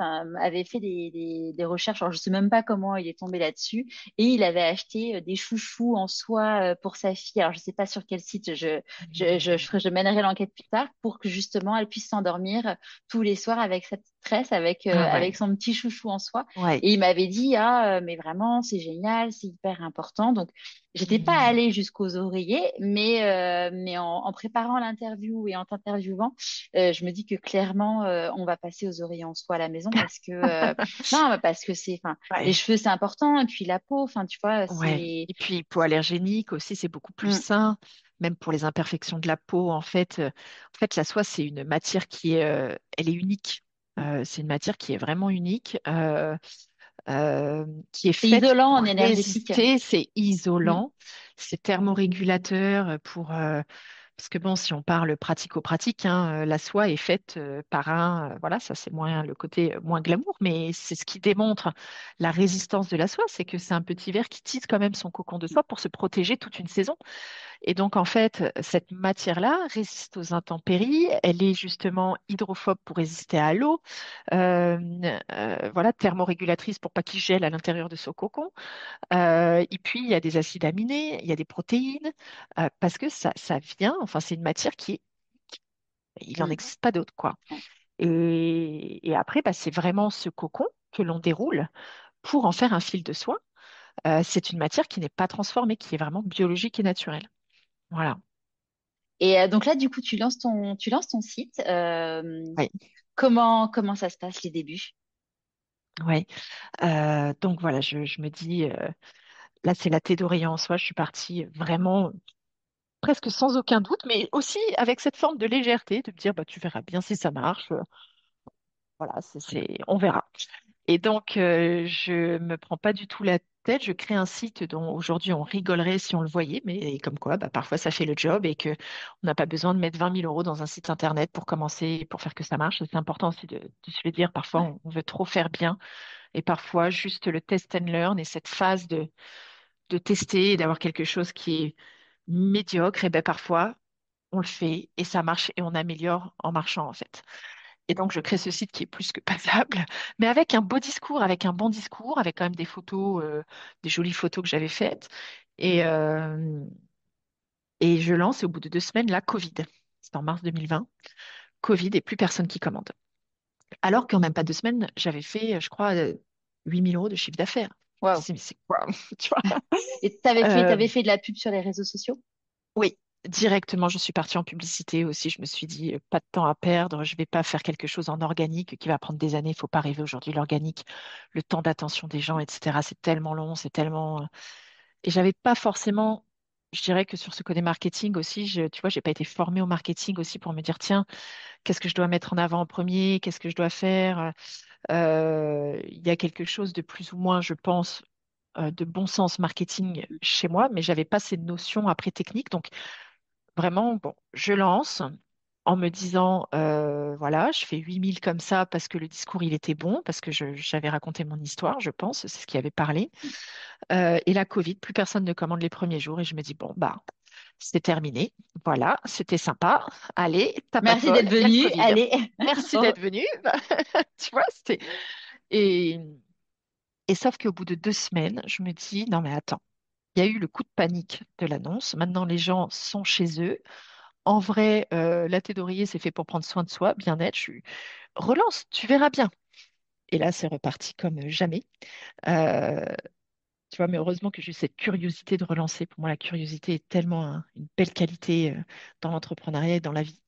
des recherches. Alors je sais même pas comment il est tombé là-dessus et il avait acheté des chouchous en soie pour sa fille. Alors je sais pas sur quel site. Je mènerai l'enquête plus tard pour que justement elle puisse s'endormir tous les soirs avec sa petite tresse, Ah avec ouais, son petit chouchou en soie. ouais. Et il m'avait dit ah mais vraiment c'est génial, c'est hyper important. Donc j'étais pas Mhm. allée jusqu'aux oreillers, mais en préparant l'interview et en t'interviewant, je me dis que clairement, on va passer aux oreillers en soie à la maison non, parce que enfin, les Ouais, cheveux c'est important et puis la peau, enfin, tu vois, ouais. c'est, Et puis, hypoallergénique aussi, c'est beaucoup plus Mm, sain, même pour les imperfections de la peau. En fait, la soie, c'est une matière qui est, elle est unique. mm. C'est une matière qui est vraiment unique, qui est C'est faite isolant pour en énergétique. résister, c'est Mm, isolant, c'est thermorégulateur parce que bon, si on parle pratico-pratique, hein, la soie est faite par voilà, ça c'est moins le côté moins glamour, mais c'est ce qui démontre la résistance de la soie, c'est que c'est un petit ver qui tisse quand même son cocon de soie pour se protéger toute une saison. Et donc en fait, cette matière-là résiste aux intempéries, elle est justement hydrophobe pour résister à l'eau, euh, voilà, thermorégulatrice pour pas qu'il gèle à l'intérieur de son cocon. Et puis, il y a des acides aminés, il y a des protéines, parce que ça vient, enfin, c'est une matière qui est, il n'en mm, existe pas d'autre, quoi. Et après, bah, c'est vraiment ce cocon que l'on déroule pour en faire un fil de soie. C'est une matière qui n'est pas transformée, qui est vraiment biologique et naturelle. Voilà. Et donc là, du coup, tu lances ton site. Oui, Comment ça se passe les débuts? oui. Donc voilà, je me dis, là, c'est la thé d'oreiller en soie. Je suis partie vraiment presque sans aucun doute, mais aussi avec cette forme de légèreté, de me dire, bah, tu verras bien si ça marche. Voilà, on verra. Et donc, je me prends pas du tout la tête. Je crée un site dont aujourd'hui on rigolerait si on le voyait, mais comme quoi, bah, parfois ça fait le job et que on n'a pas besoin de mettre 20 000 € dans un site internet pour commencer, pour faire que ça marche. C'est important aussi de se le dire. Parfois, Ouais. on veut trop faire bien et parfois juste le test and learn et cette phase de tester et d'avoir quelque chose qui est médiocre, et ben parfois on le fait et ça marche et on améliore en marchant en fait. Et donc, je crée ce site qui est plus que passable, mais avec un beau discours, avec un bon discours, avec quand même des photos, des jolies photos que j'avais faites. Et, euh, et je lance, et au bout de 2 semaines, la Covid. C'est en mars 2020. Covid et plus personne qui commande. Alors qu'en même pas 2 semaines, j'avais fait, je crois, 8 000 € de chiffre d'affaires. Je me Waouh. suis dit, mais c'est quoi? Tu vois? Et Euh, t'avais fait de la pub sur les réseaux sociaux? Oui, directement, je suis partie en publicité aussi. Je me suis dit, pas de temps à perdre, je vais pas faire quelque chose en organique qui va prendre des années. Il faut pas rêver aujourd'hui. L'organique, le temps d'attention des gens, etc., c'est tellement long, c'est tellement. Et j'avais pas forcément, je dirais que sur ce côté marketing aussi, tu vois, j'ai pas été formée au marketing aussi pour me dire, tiens, qu'est-ce que je dois mettre en avant en premier, qu'est-ce que je dois faire. Il y a quelque chose de plus ou moins, je pense, de bon sens marketing chez moi, mais j'avais pas ces notions après techniques. Donc, vraiment, bon, je lance en me disant, voilà, je fais 8 000 comme ça parce que le discours, il était bon, parce que j'avais raconté mon histoire, je pense, c'est ce qui avait parlé. Et la Covid, plus personne ne commande les premiers jours et je me dis, bon, bah, c'est terminé. Voilà, c'était sympa. Allez, t'as pas de Merci bol, d'être il y a le venu. Covid. Allez. Merci Oh. d'être venu. Tu vois, c'était... Et, et sauf qu'au bout de 2 semaines, je me dis, non mais attends, il y a eu le coup de panique de l'annonce. Maintenant, les gens sont chez eux. En vrai, la thé d'oreiller, c'est fait pour prendre soin de soi, bien-être. Relance, tu verras bien. Et là, c'est reparti comme jamais. Euh, Tu vois, mais heureusement que j'ai eu cette curiosité de relancer. Pour moi, la curiosité est tellement une belle qualité dans l'entrepreneuriat et dans la vie.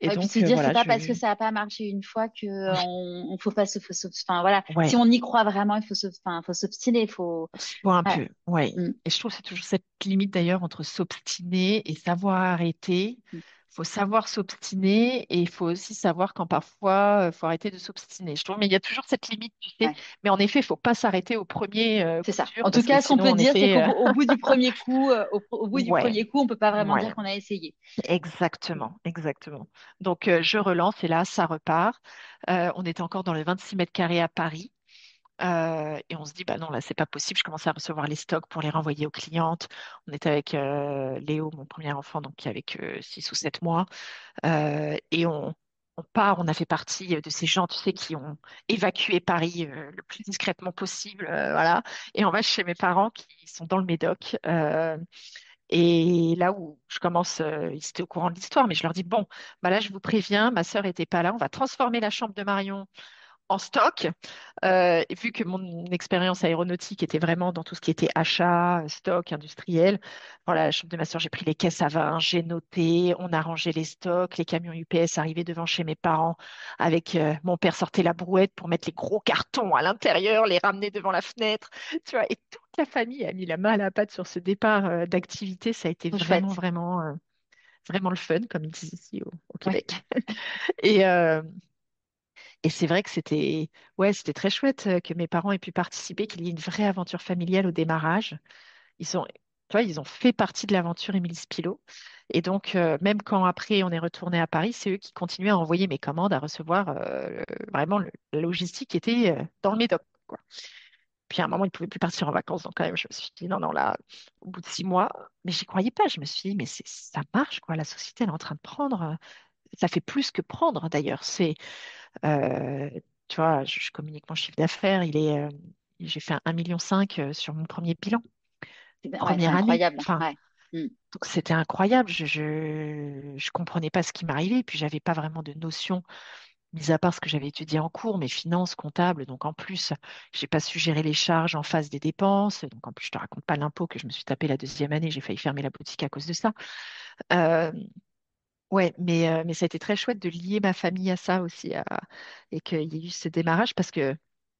Et Ouais, et puis se donc, dire, c'est voilà, pas parce que ça a pas marché une fois que ouais, on faut pas enfin voilà. Si ouais, on y croit vraiment, enfin, faut s'obstiner, il faut, faut un ouais. peu, ouais. Mm, Et je trouve que c'est toujours cette limite d'ailleurs entre s'obstiner et savoir arrêter. mm. Faut savoir s'obstiner et il faut aussi savoir quand parfois faut arrêter de s'obstiner. Je trouve, mais il y a toujours cette limite, tu sais. Ouais, Mais en effet, il faut pas s'arrêter au premier c'est coup ça. dur En tout parce que cas, ce qu'on sinon, peut en dire, c'est effet, qu'au bout du premier coup, au bout du ouais, premier coup, on peut pas vraiment dire ouais, qu'on a essayé. exactement, exactement. Donc, je relance et là, ça repart. On était encore dans les 26 mètres carrés à Paris. Et on se dit, bah non, là, c'est pas possible. Je commençais à recevoir les stocks pour les renvoyer aux clientes. On était avec Léo, mon premier enfant, donc qui avait que 6 ou 7 mois. Et on part, on a fait partie de ces gens, tu sais, qui ont évacué Paris le plus discrètement possible. Voilà. Et on va chez mes parents qui sont dans le Médoc. Et là où je commence, ils étaient au courant de l'histoire, mais je leur dis, bon, bah là, je vous préviens, ma sœur était pas là. On va transformer la chambre de Marion en stock. Et vu que mon expérience aéronautique était vraiment dans tout ce qui était achat, stock, industriel, voilà, la chambre de ma soeur, j'ai pris les caisses à vin, j'ai noté, on a rangé les stocks, les camions UPS arrivaient devant chez mes parents avec mon père sortait la brouette pour mettre les gros cartons à l'intérieur, les ramener devant la fenêtre, tu vois, et toute la famille a mis la main à la pâte sur ce départ d'activité. Ça a été Trop vraiment, chouette. vraiment, vraiment le fun, comme ils disent ici au Ouais. Québec. Et, euh, et c'est vrai que c'était ouais, c'était très chouette que mes parents aient pu participer, qu'il y ait une vraie aventure familiale au démarrage. Tu vois, ils ont fait partie de l'aventure Émilie Spilot. Et donc, même quand après on est retourné à Paris, c'est eux qui continuaient à envoyer mes commandes, à recevoir vraiment la logistique qui était dans le Médoc, quoi. Puis à un moment, ils ne pouvaient plus partir en vacances. Donc quand même, je me suis dit, non, non, là, au bout de 6 mois, mais j'y croyais pas. Je me suis dit, mais ça marche, quoi. La société, elle est en train de prendre. Ça fait plus que prendre, d'ailleurs. Euh, Tu vois, je communique mon chiffre d'affaires, j'ai fait un 1,5 million sur mon premier bilan, Ouais, c'est première année. incroyable. Enfin, Ouais. Mm. donc c'était incroyable. Je comprenais pas ce qui m'arrivait, puis j'avais pas vraiment de notion, mis à part ce que j'avais étudié en cours, mes finances comptables. Donc en plus, j'ai pas su gérer les charges en face des dépenses. Donc en plus, je te raconte pas l'impôt que je me suis tapé la deuxième année. J'ai failli fermer la boutique à cause de ça. Euh, Ouais, mais ça a été très chouette de lier ma famille à ça aussi, et qu'il y ait eu ce démarrage parce que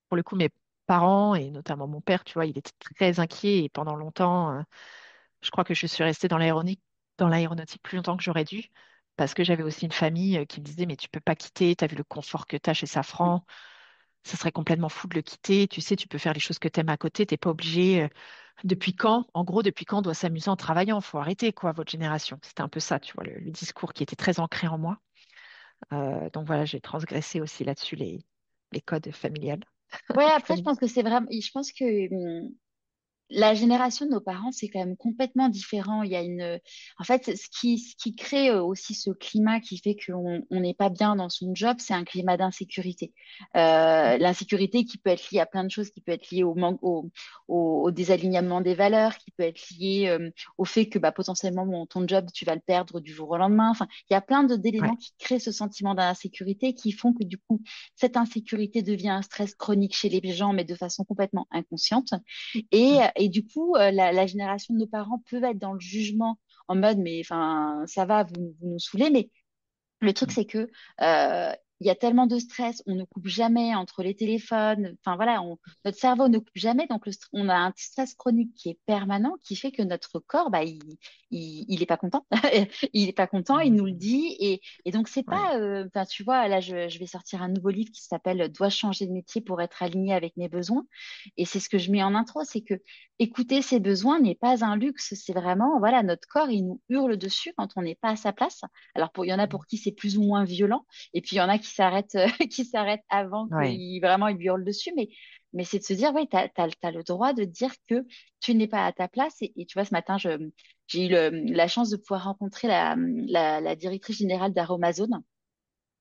pour le coup, mes parents et notamment mon père, tu vois, il était très inquiet et pendant longtemps, je crois que je suis restée dans l'aéronautique plus longtemps que j'aurais dû parce que j'avais aussi une famille qui me disait, mais tu peux pas quitter, tu as vu le confort que tu as chez Safran. ça serait complètement fou de le quitter. Tu sais, tu peux faire les choses que tu aimes à côté. T'es pas obligé. Depuis quand, en gros, depuis quand on doit s'amuser en travaillant? Faut arrêter, quoi, votre génération. C'était un peu ça, tu vois, le discours qui était très ancré en moi. Donc voilà, j'ai transgressé aussi là-dessus les codes familiales. Ouais, après, je Familiaux. pense que c'est vraiment, je pense que la génération de nos parents, c'est quand même complètement différent. Il y a en fait, ce qui crée aussi ce climat qui fait qu'on n'est pas bien dans son job, c'est un climat d'insécurité. L'insécurité qui peut être liée à plein de choses, qui peut être liée au manque, au désalignement des valeurs, qui peut être liée au fait que bah, potentiellement ton job, tu vas le perdre du jour au lendemain. Enfin, il y a plein d'éléments Ouais. qui créent ce sentiment d'insécurité qui font que du coup, cette insécurité devient un stress chronique chez les gens, mais de façon complètement inconsciente. Et du coup, la génération de nos parents peut être dans le jugement en mode, mais enfin, ça va, vous nous saoulez. Mais le truc, c'est que il y a tellement de stress, on ne coupe jamais entre les téléphones. Enfin voilà, notre cerveau ne coupe jamais, donc on a un stress chronique qui est permanent, qui fait que notre corps, bah, il est pas content. Il est pas content, il nous le Mm. dit. Et donc c'est Ouais. pas, enfin tu vois, là je vais sortir un nouveau livre qui s'appelle Dois-je changer de métier pour être aligné avec mes besoins. Et c'est ce que je mets en intro, c'est que écouter ses besoins n'est pas un luxe, c'est vraiment, voilà, notre corps, il nous hurle dessus quand on n'est pas à sa place. Alors, il y en a pour qui c'est plus ou moins violent, et puis il y en a qui s'arrêtent, qui s'arrêtent avant Ouais. qu'il vraiment il lui hurle dessus. Mais c'est de se dire, oui, t'as le droit de dire que tu n'es pas à ta place. Et tu vois, ce matin, j'ai eu la chance de pouvoir rencontrer la directrice générale d'Aromazone.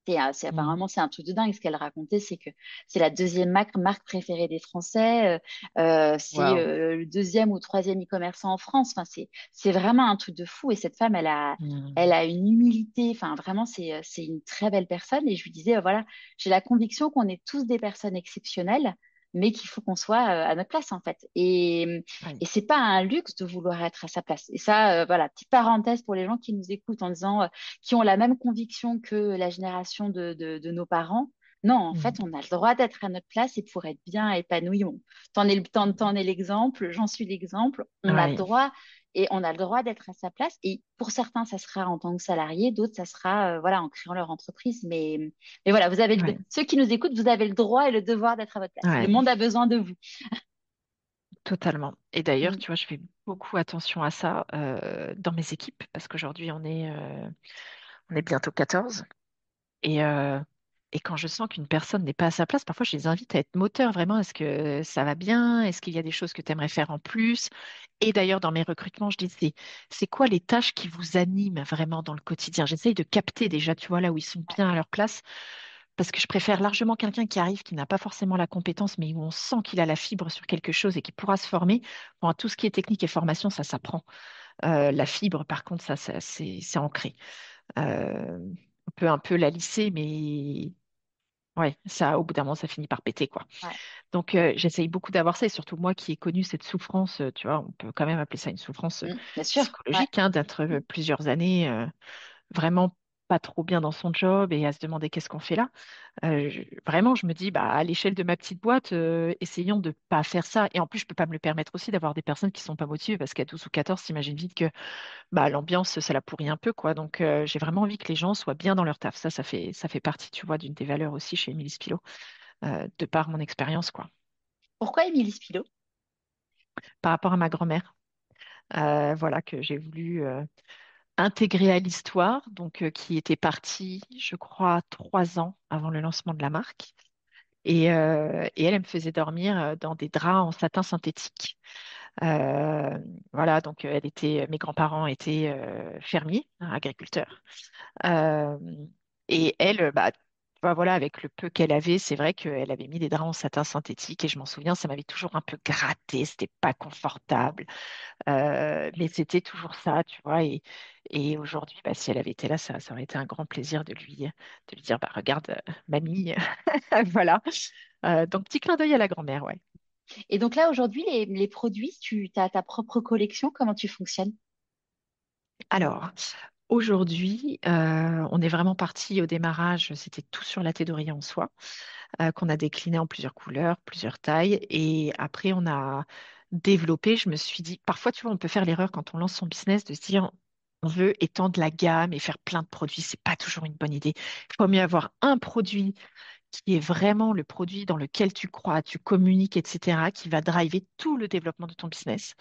Mm. Apparemment, c'est un truc de dingue. Ce qu'elle racontait, c'est que c'est la deuxième marque préférée des Français. C'est Waouh. le deuxième ou troisième e-commerçant en France. Enfin, c'est vraiment un truc de fou. Et cette femme, elle Mm. a une humilité. Enfin, vraiment, c'est une très belle personne. Et je lui disais, voilà, j'ai la conviction qu'on est tous des personnes exceptionnelles, mais qu'il faut qu'on soit à notre place, en fait. Ouais. Et c'est pas un luxe de vouloir être à sa place. Et ça, voilà, petite parenthèse pour les gens qui nous écoutent en disant, qui ont la même conviction que la génération de nos parents. Non, en fait, Mm. on a le droit d'être à notre place et pour être bien épanoui. T'en es l'exemple, j'en suis l'exemple. On a le Ouais. droit et on a le droit d'être à sa place. Et pour certains, ça sera en tant que salarié, d'autres, ça sera voilà, en créant leur entreprise. Mais voilà, Ouais. ceux qui nous écoutent, vous avez le droit et le devoir d'être à votre place. Le Ouais. monde a besoin de vous. Totalement. Et d'ailleurs, Mm, tu vois, je fais beaucoup attention à ça dans mes équipes parce qu'aujourd'hui, on est bientôt 14. Et, euh, et quand je sens qu'une personne n'est pas à sa place, parfois je les invite à être moteur vraiment. Est-ce que ça va bien? Est-ce qu'il y a des choses que tu aimerais faire en plus? Et d'ailleurs, dans mes recrutements, je dis, c'est quoi les tâches qui vous animent vraiment dans le quotidien? J'essaye de capter déjà, tu vois, là où ils sont bien à leur place. Parce que je préfère largement quelqu'un qui arrive, qui n'a pas forcément la compétence, mais où on sent qu'il a la fibre sur quelque chose et qui pourra se former. Bon, tout ce qui est technique et formation, ça s'apprend. La fibre, par contre, c'est ancré. Euh, on peut un peu la lisser, mais ouais, ça, au bout d'un moment, ça finit par péter, quoi. ouais. Donc, j'essaye beaucoup d'avoir ça, et surtout moi qui ai connu cette souffrance, tu vois, on peut quand même appeler ça une souffrance Bien sûr. Ouais. psychologique, hein, d'être plusieurs années vraiment pas trop bien dans son job et à se demander qu'est-ce qu'on fait là. Vraiment, je me dis, bah, à l'échelle de ma petite boîte, essayons de pas faire ça. Et en plus, je peux pas me le permettre aussi d'avoir des personnes qui sont pas motivées parce qu'à 12 ou 14, t'imagines vite que bah, l'ambiance, ça la pourrit un peu, quoi. Donc, j'ai vraiment envie que les gens soient bien dans leur taf. Ça fait partie, tu vois, d'une des valeurs aussi chez Émilie Spilot, de par mon expérience, quoi. Pourquoi Émilie Spilo? Par rapport à ma grand-mère, voilà, que j'ai voulu intégrer à l'histoire, donc qui était partie, je crois, 3 ans avant le lancement de la marque. Et elle me faisait dormir dans des draps en satin synthétique. Euh, voilà, donc mes grands-parents étaient fermiers, hein, agriculteurs. Euh, et elle, bah, tu vois, voilà, avec le peu qu'elle avait, c'est vrai qu'elle avait mis des draps en satin synthétique. Et je m'en souviens, ça m'avait toujours un peu gratté, c'était pas confortable. Mais c'était toujours ça, tu vois. Et aujourd'hui, bah, si elle avait été là, ça aurait été un grand plaisir de lui dire, bah, regarde, mamie, voilà. Donc, petit clin d'œil à la grand-mère, ouais. Et donc là, aujourd'hui, les produits, tu as ta propre collection, comment tu fonctionnes? Alors, aujourd'hui, on est vraiment parti au démarrage, c'était tout sur la thé d'oreiller en soie, qu'on a décliné en plusieurs couleurs, plusieurs tailles. Et après, on a développé, je me suis dit, parfois, tu vois, on peut faire l'erreur quand on lance son business de se dire, on veut étendre la gamme et faire plein de produits. C'est pas toujours une bonne idée. Il faut mieux avoir un produit qui est vraiment le produit dans lequel tu crois, tu communiques, etc., qui va driver tout le développement de ton business.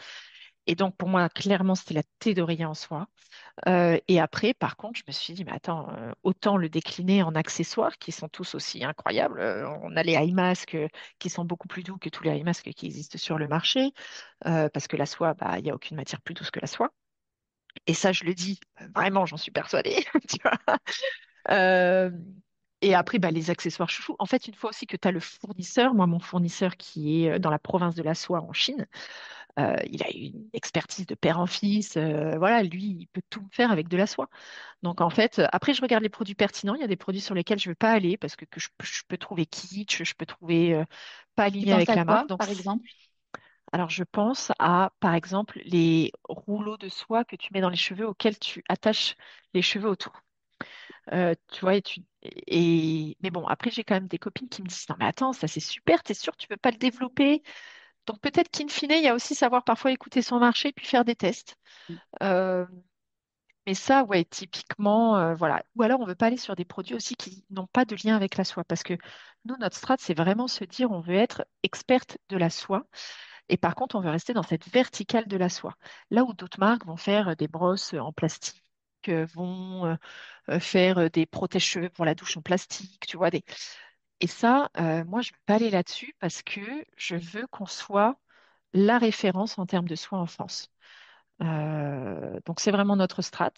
Et donc, pour moi, clairement, c'était la thé d'oreiller en soi. Et après, par contre, je me suis dit, mais attends, autant le décliner en accessoires qui sont tous aussi incroyables. On a les eye masks qui sont beaucoup plus doux que tous les eye masks qui existent sur le marché, parce que la soie, bah, il n'y a aucune matière plus douce que la soie. Et ça, je le dis, vraiment, j'en suis persuadée. Tu vois. Euh, et après, bah, les accessoires chouchou. En fait, une fois aussi que tu as le fournisseur, moi, mon fournisseur qui est dans la province de la soie en Chine, il a une expertise de père en fils. Voilà, lui, il peut tout faire avec de la soie. Donc, en fait, après, je regarde les produits pertinents. Il y a des produits sur lesquels je ne veux pas aller parce que je peux trouver kitsch, je peux trouver pas Tu aligné penses avec à la marque. quoi, Donc, par exemple? alors, je pense à, par exemple, les rouleaux de soie que tu mets dans les cheveux auxquels tu attaches les cheveux autour. Tu vois, mais bon, après, j'ai quand même des copines qui me disent, non, mais attends, ça c'est super, t'es sûr, tu veux pas le développer? Donc peut-être qu'in fine, il y a aussi savoir parfois écouter son marché puis faire des tests. Euh, mais ça, ouais, typiquement, voilà. Ou alors, on veut pas aller sur des produits aussi qui n'ont pas de lien avec la soie. Parce que nous, notre strat, c'est vraiment se dire, on veut être experte de la soie. Et par contre, on veut rester dans cette verticale de la soie. Là où d'autres marques vont faire des brosses en plastique, vont faire des protège-cheveux pour la douche en plastique, tu vois. Et ça, moi, je ne veux pas aller là-dessus parce que je veux qu'on soit la référence en termes de soins en France. Donc, c'est vraiment notre strat.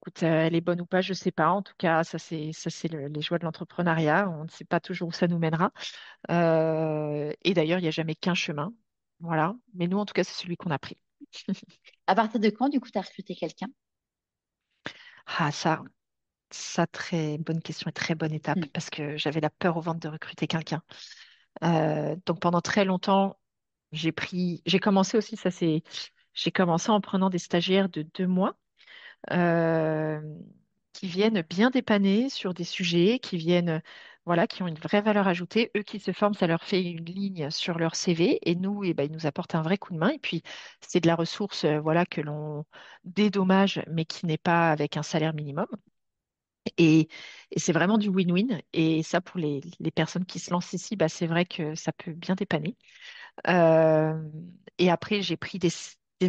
Écoute, elle est bonne ou pas, je ne sais pas. En tout cas, ça, c'est les joies de l'entrepreneuriat. On ne sait pas toujours où ça nous mènera. Et d'ailleurs, il n'y a jamais qu'un chemin. Voilà. Mais nous, en tout cas, c'est celui qu'on a pris. À partir de quand, du coup, tu as recruté quelqu'un? Ah, ça, très bonne question et très bonne étape Hmm. parce que j'avais la peur au ventre de recruter quelqu'un. Donc pendant très longtemps, j'ai commencé aussi, j'ai commencé en prenant des stagiaires de 2 mois euh, qui viennent bien dépanner sur des sujets, voilà, qui ont une vraie valeur ajoutée. Eux qui se forment, ça leur fait une ligne sur leur CV et nous, eh ben, ils nous apportent un vrai coup de main. Et puis c'est de la ressource, voilà, que l'on dédommage, mais qui n'est pas avec un salaire minimum. Et, et c'est vraiment du win-win. Et ça, pour les personnes qui se lancent ici, bah, c'est vrai que ça peut bien dépanner. Euh, et après, j'ai pris des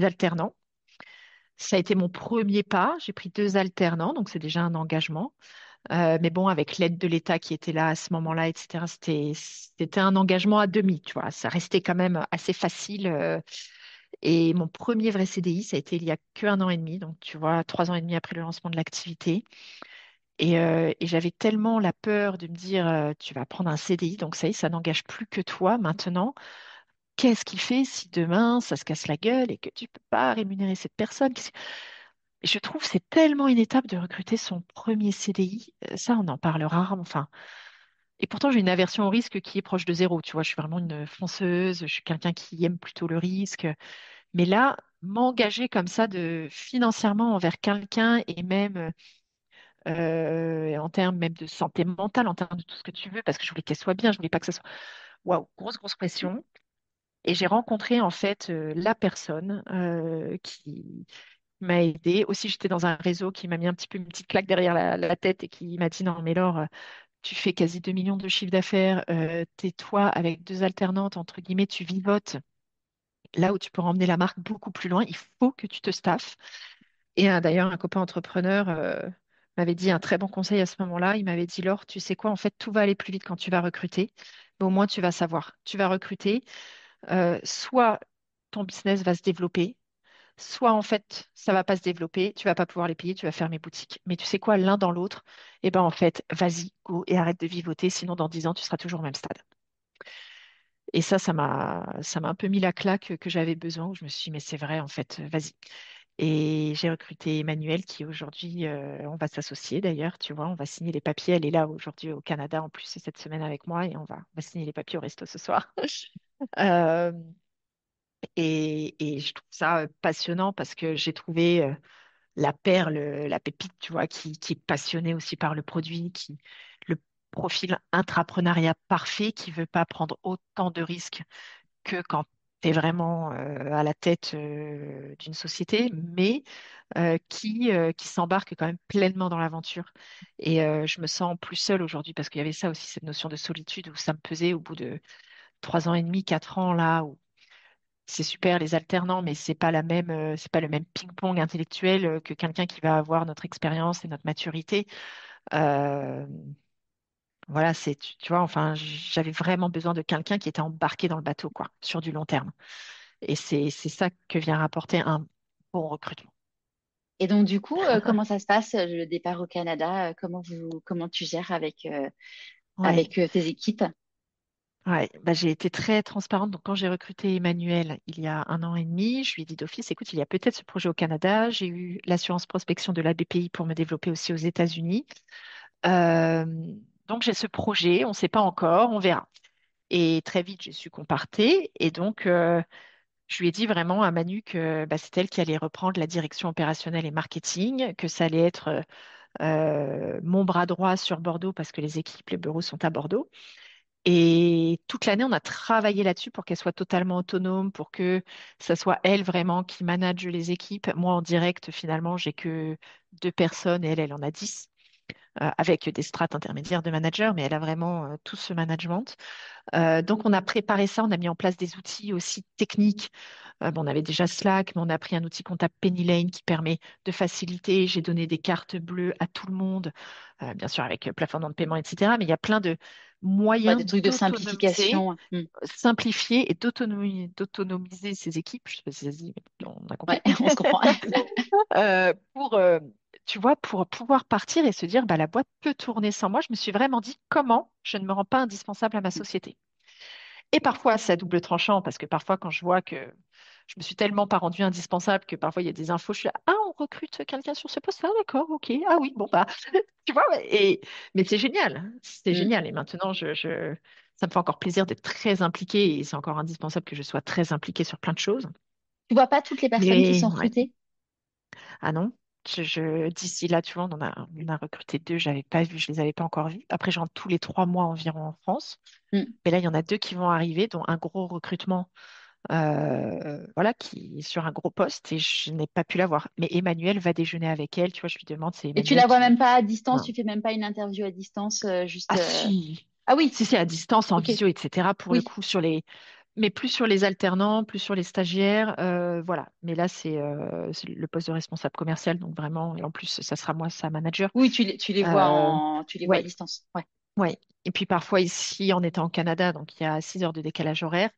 alternants. Ça a été mon premier pas. J'ai pris 2 alternants, donc c'est déjà un engagement. Mais bon, avec l'aide de l'État qui était là à ce moment-là, etc., c'était un engagement à demi, tu vois. Ça restait quand même assez facile. Et mon premier vrai CDI, ça a été il y a que 1 an et demi, donc tu vois, 3 ans et demi après le lancement de l'activité. Et j'avais tellement la peur de me dire, tu vas prendre un CDI, donc ça y est, ça n'engage plus que toi maintenant. Qu'est-ce qui fait si demain ça se casse la gueule et que tu peux pas rémunérer cette personne? Je trouve que c'est tellement une étape de recruter son premier CDI. Ça, on en parle rarement. Enfin, et pourtant, j'ai une aversion au risque qui est proche de zéro. Tu vois, je suis vraiment une fonceuse. Je suis quelqu'un qui aime plutôt le risque. Mais là, m'engager comme ça financièrement envers quelqu'un et même en termes même de santé mentale, en termes de tout ce que tu veux, parce que je voulais qu'elle soit bien, je voulais pas que ça soit. Waouh, grosse, grosse pression. Et j'ai rencontré en fait la personne qui m'a aidée. Aussi, j'étais dans un réseau qui m'a mis un petit peu une petite claque derrière la tête et qui m'a dit non, mais Laure, tu fais quasi 2 millions de chiffre d'affaires, tais-toi avec 2 alternantes, entre guillemets, tu vivotes là où tu peux emmener la marque beaucoup plus loin. Il faut que tu te staffes. Et d'ailleurs, un copain entrepreneur m'avait dit un très bon conseil à ce moment-là. Il m'avait dit, Laure, tu sais quoi, en fait, tout va aller plus vite quand tu vas recruter, mais au moins tu vas savoir. Tu vas recruter, soit ton business va se développer, soit en fait, ça va pas se développer, tu vas pas pouvoir les payer, tu vas fermer boutique. Mais tu sais quoi, l'un dans l'autre, eh ben en fait, vas-y, go et arrête de vivoter, sinon dans 10 ans, tu seras toujours au même stade. Et ça m'a un peu mis la claque que j'avais besoin, où je me suis dit, mais c'est vrai, en fait, vas-y. Et j'ai recruté Emmanuel qui aujourd'hui, on va s'associer d'ailleurs, tu vois, on va signer les papiers. Elle est là aujourd'hui au Canada en plus cette semaine avec moi et on va signer les papiers au resto ce soir. Euh, et je trouve ça passionnant parce que j'ai trouvé la perle, la pépite, tu vois, qui est passionnée aussi par le produit, le profil intrapreneuriat parfait, qui veut pas prendre autant de risques que quand tu es vraiment à la tête d'une société, mais qui s'embarque quand même pleinement dans l'aventure. Et je me sens plus seule aujourd'hui parce qu'il y avait ça aussi, cette notion de solitude où ça me pesait au bout de 3 ans et demi, 4 ans là, où c'est super les alternants, mais c'est pas le même ping-pong intellectuel que quelqu'un qui va avoir notre expérience et notre maturité. Euh, voilà, tu vois, enfin, j'avais vraiment besoin de quelqu'un qui était embarqué dans le bateau, quoi, sur du long terme. Et c'est ça que vient rapporter un bon recrutement. Et donc, du coup, comment ça se passe, le départ au Canada? Comment tu gères Ouais, avec tes équipes? ouais. Bah, j'ai été très transparente. Donc, quand j'ai recruté Emmanuel il y a 1 an et demi, je lui ai dit d'office, écoute, il y a peut-être ce projet au Canada. J'ai eu l'assurance prospection de la BPI pour me développer aussi aux États-Unis. Euh, donc, j'ai ce projet, on ne sait pas encore, on verra. Et très vite, j'ai su qu'on partait. Et donc, je lui ai dit vraiment à Manu que bah, c'est elle qui allait reprendre la direction opérationnelle et marketing, que ça allait être mon bras droit sur Bordeaux parce que les équipes, les bureaux sont à Bordeaux. Et toute l'année, on a travaillé là-dessus pour qu'elle soit totalement autonome, pour que ça soit elle vraiment qui manage les équipes. Moi, en direct, finalement, j'ai que 2 personnes et elle en a 10, avec des strates intermédiaires de managers, mais elle a vraiment tout ce management. Donc, on a préparé ça, on a mis en place des outils aussi techniques. Bon, on avait déjà Slack, mais on a pris un outil comptable Penny Lane qui permet de faciliter. J'ai donné des cartes bleues à tout le monde, bien sûr avec plafonnement de paiement, etc. Mais il y a plein de Ouais, moyens des trucs de d'autonomiser, simplification. Hmm. simplifier et d'autonomiser ces équipes. Je sais pas si ça se dit, mais on a Ouais, compris. on se comprend. Pour, tu vois, pour pouvoir partir et se dire, bah, la boîte peut tourner sans moi. Je me suis vraiment dit, comment je ne me rends pas indispensable à ma société? Et parfois, c'est à double tranchant, parce que parfois, quand je vois que je me suis tellement pas rendue indispensable que parfois il y a des infos, je suis là, ah, on recrute quelqu'un sur ce poste, ah, d'accord, ok, ah oui, bon, bah, tu vois, mais c'est génial, c'est Hmm. génial. Et maintenant, ça me fait encore plaisir d'être très impliquée et c'est encore indispensable que je sois très impliquée sur plein de choses. Tu vois pas toutes les personnes qui Mais sont ouais, recrutées? ah non. D'ici là, tu vois, on a recruté deux, j'avais pas vu, je les avais pas encore vus. Après, j'en tous les 3 mois environ en France. Hmm. Mais là, il y en a deux qui vont arriver, dont un gros recrutement voilà, qui est sur un gros poste et je n'ai pas pu la voir. Mais Emmanuel va déjeuner avec elle, tu vois, je lui demande, c'est Et tu Emmanuel la vois qui... même pas à distance, Voilà. tu fais même pas une interview à distance, juste. Ah si, Ah oui, si c'est à distance, en ok, visio, etc. Pour le oui. coup, mais plus sur les alternants, plus sur les stagiaires, voilà. Mais là, c'est le poste de responsable commercial, donc vraiment, et en plus, ça sera moi, sa manager. Oui, Euh, tu les vois à ouais, distance. Ouais. ouais. Et puis parfois ici, en étant au Canada, donc il y a 6 heures de décalage horaire,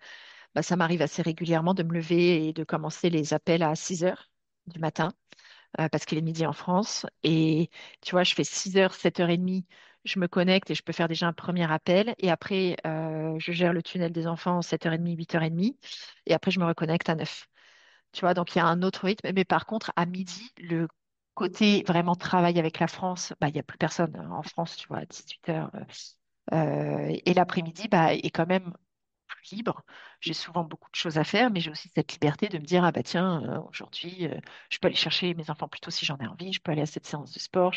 bah, ça m'arrive assez régulièrement de me lever et de commencer les appels à 6 heures du matin, parce qu'il est midi en France. Et tu vois, je fais 6 heures, 7h30, je me connecte et je peux faire déjà un premier appel. Et après, je gère le tunnel des enfants 7h30, 8h30. Et après, je me reconnecte à 9. Tu vois, donc il y a un autre rythme. Mais par contre, à midi, le côté vraiment travail avec la France, bah, il n'y a plus personne en France, tu vois, à 18h. Et l'après-midi, bah, est quand même plus libre. J'ai souvent beaucoup de choses à faire, mais j'ai aussi cette liberté de me dire, ah bah tiens, aujourd'hui, je peux aller chercher mes enfants plus tôt si j'en ai envie, je peux aller à cette séance de sport,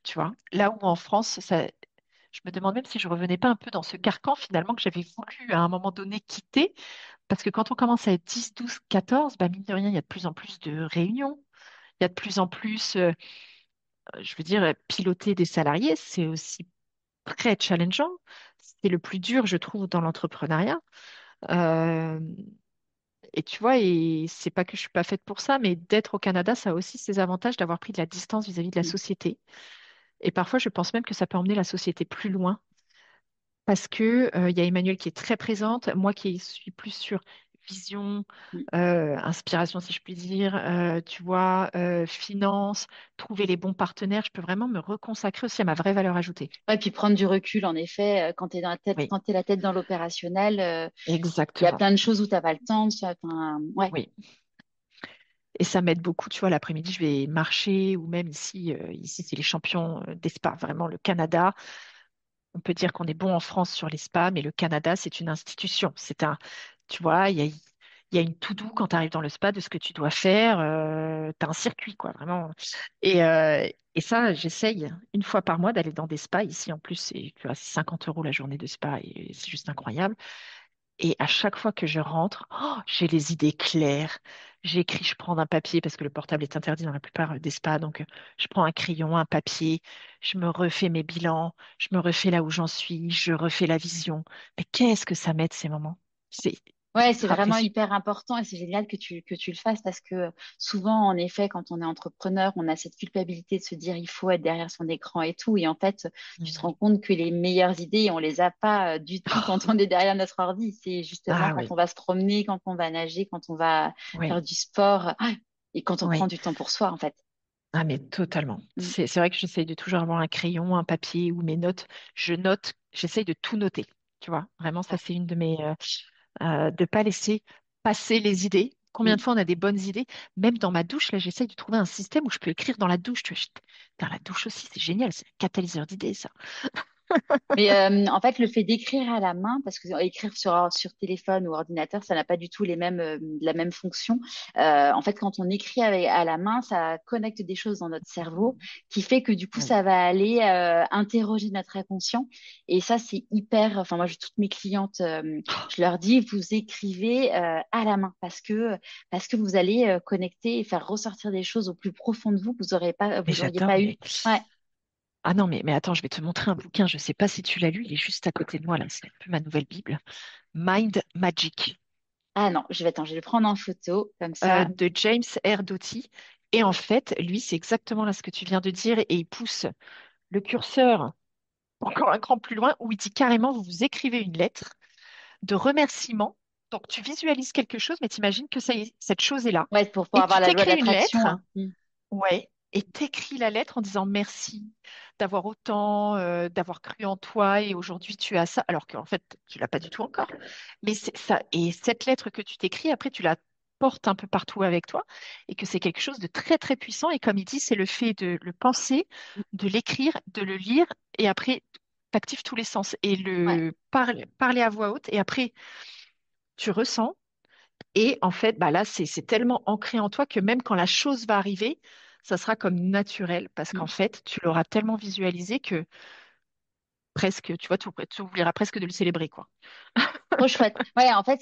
tu vois. Là où en France, je me demande même si je revenais pas un peu dans ce carcan finalement que j'avais voulu à un moment donné quitter, parce que quand on commence à être 10, 12, 14, bah mine de rien, il y a de plus en plus de réunions, il y a de plus en plus, je veux dire, piloter des salariés, c'est aussi très challengeant. C'est le plus dur, je trouve, dans l'entrepreneuriat. Euh, Et tu vois, et c'est pas que je suis pas faite pour ça, mais d'être au Canada, ça a aussi ses avantages d'avoir pris de la distance vis-à-vis de la Mm. société. Et parfois, je pense même que ça peut emmener la société plus loin parce que il y a Emmanuel qui est très présente, moi qui suis plus sur vision, Mm. inspiration, si je puis dire, tu vois, finance, trouver les bons partenaires. Je peux vraiment me reconsacrer aussi à ma vraie valeur ajoutée. Ouais, puis prendre du recul, en effet, quand tu es dans la tête, Oui, quand t'es la tête dans l'opérationnel, il y a exactement. plein de choses où t'as pas le temps. Ouais. Oui. Et ça m'aide beaucoup, tu vois, l'après-midi, je vais marcher ou même ici c'est les champions des spas, vraiment le Canada. On peut dire qu'on est bon en France sur les spas, mais le Canada, c'est une institution. Tu vois, il y a une to-do quand tu arrives dans le spa de ce que tu dois faire. Tu as un circuit, quoi, vraiment. Et ça, j'essaye une fois par mois d'aller dans des spas. Ici, en plus, tu vois, c'est 50 € la journée de spa et c'est juste incroyable. Et à chaque fois que je rentre, j'ai les idées claires. J'écris, je prends un papier parce que le portable est interdit dans la plupart des spas. Donc, je prends un crayon, un papier, je me refais mes bilans, je me refais là où j'en suis, je refais la vision. Mais qu'est-ce que ça m'aide ces moments? C'est Ouais, c'est ultra vraiment précieux. hyper important et c'est génial que tu le fasses parce que souvent, en effet, quand on est entrepreneur, on a cette culpabilité de se dire il faut être derrière son écran et tout. Et en fait, tu te Mhm. rends compte que les meilleures idées, on les a pas du tout quand on est derrière notre ordi. C'est justement Ah quand oui, on va se promener, quand on va nager, quand on va oui, faire du sport et quand on prend oui. du temps pour soi, en fait. Ah mais totalement. Mm. C'est vrai que j'essaye de toujours avoir un crayon, un papier ou mes notes. Je note, j'essaye de tout noter. Tu vois, vraiment, ça Ouais. c'est une de mes, de pas laisser passer les idées. Combien Mm. de fois on a des bonnes idées? Même dans ma douche, là, j'essaye de trouver un système où je peux écrire dans la douche. Tu vois, dans la douche aussi, c'est génial, c'est un catalyseur d'idées, ça. Mais en fait, le fait d'écrire à la main, parce que écrire sur téléphone ou ordinateur, ça n'a pas du tout la même fonction. En fait, quand on écrit à la main, ça connecte des choses dans notre cerveau qui fait que du coup, Oui. ça va aller interroger notre inconscient. Et ça, c'est hyper. Enfin, moi, toutes mes clientes, je leur dis, vous écrivez à la main parce que vous allez connecter et faire ressortir des choses au plus profond de vous que Mais vous auriez j'adore, pas mais... eu. Ouais. Ah non, mais attends, je vais te montrer un bouquin. Je ne sais pas si tu l'as lu, il est juste à côté de moi, là. C'est un peu ma nouvelle Bible. Mind Magic, Ah non, je vais le prendre en photo comme ça. de James R. Doty. Et en fait, lui, c'est exactement là ce que tu viens de dire, et il pousse le curseur encore un cran plus loin, où il dit carrément, vous vous écrivez une lettre de remerciement. Donc, tu visualises quelque chose, mais t'imagines que ça y est, cette chose est là. Ouais, pour Et avoir tu la loi de t'écris une l'attraction, lettre. hein. Mm. Ouais, et t'écris la lettre en disant merci d'avoir autant, d'avoir cru en toi et aujourd'hui tu as ça, alors qu'en fait tu l'as pas du tout encore. Mais c'est ça, et cette lettre que tu t'écris, après tu la portes un peu partout avec toi et que c'est quelque chose de très très puissant. Et comme il dit, c'est le fait de le penser, de l'écrire, de le lire et après t'actives tous les sens et Ouais. parler à voix haute et après tu ressens. Et en fait, bah là, c'est tellement ancré en toi que même quand la chose va arriver, ça sera comme naturel parce qu'en Mm. fait, tu l'auras tellement visualisé que presque, tu vois, tu oublieras presque de le célébrer, quoi. Trop chouette. Ouais, en fait,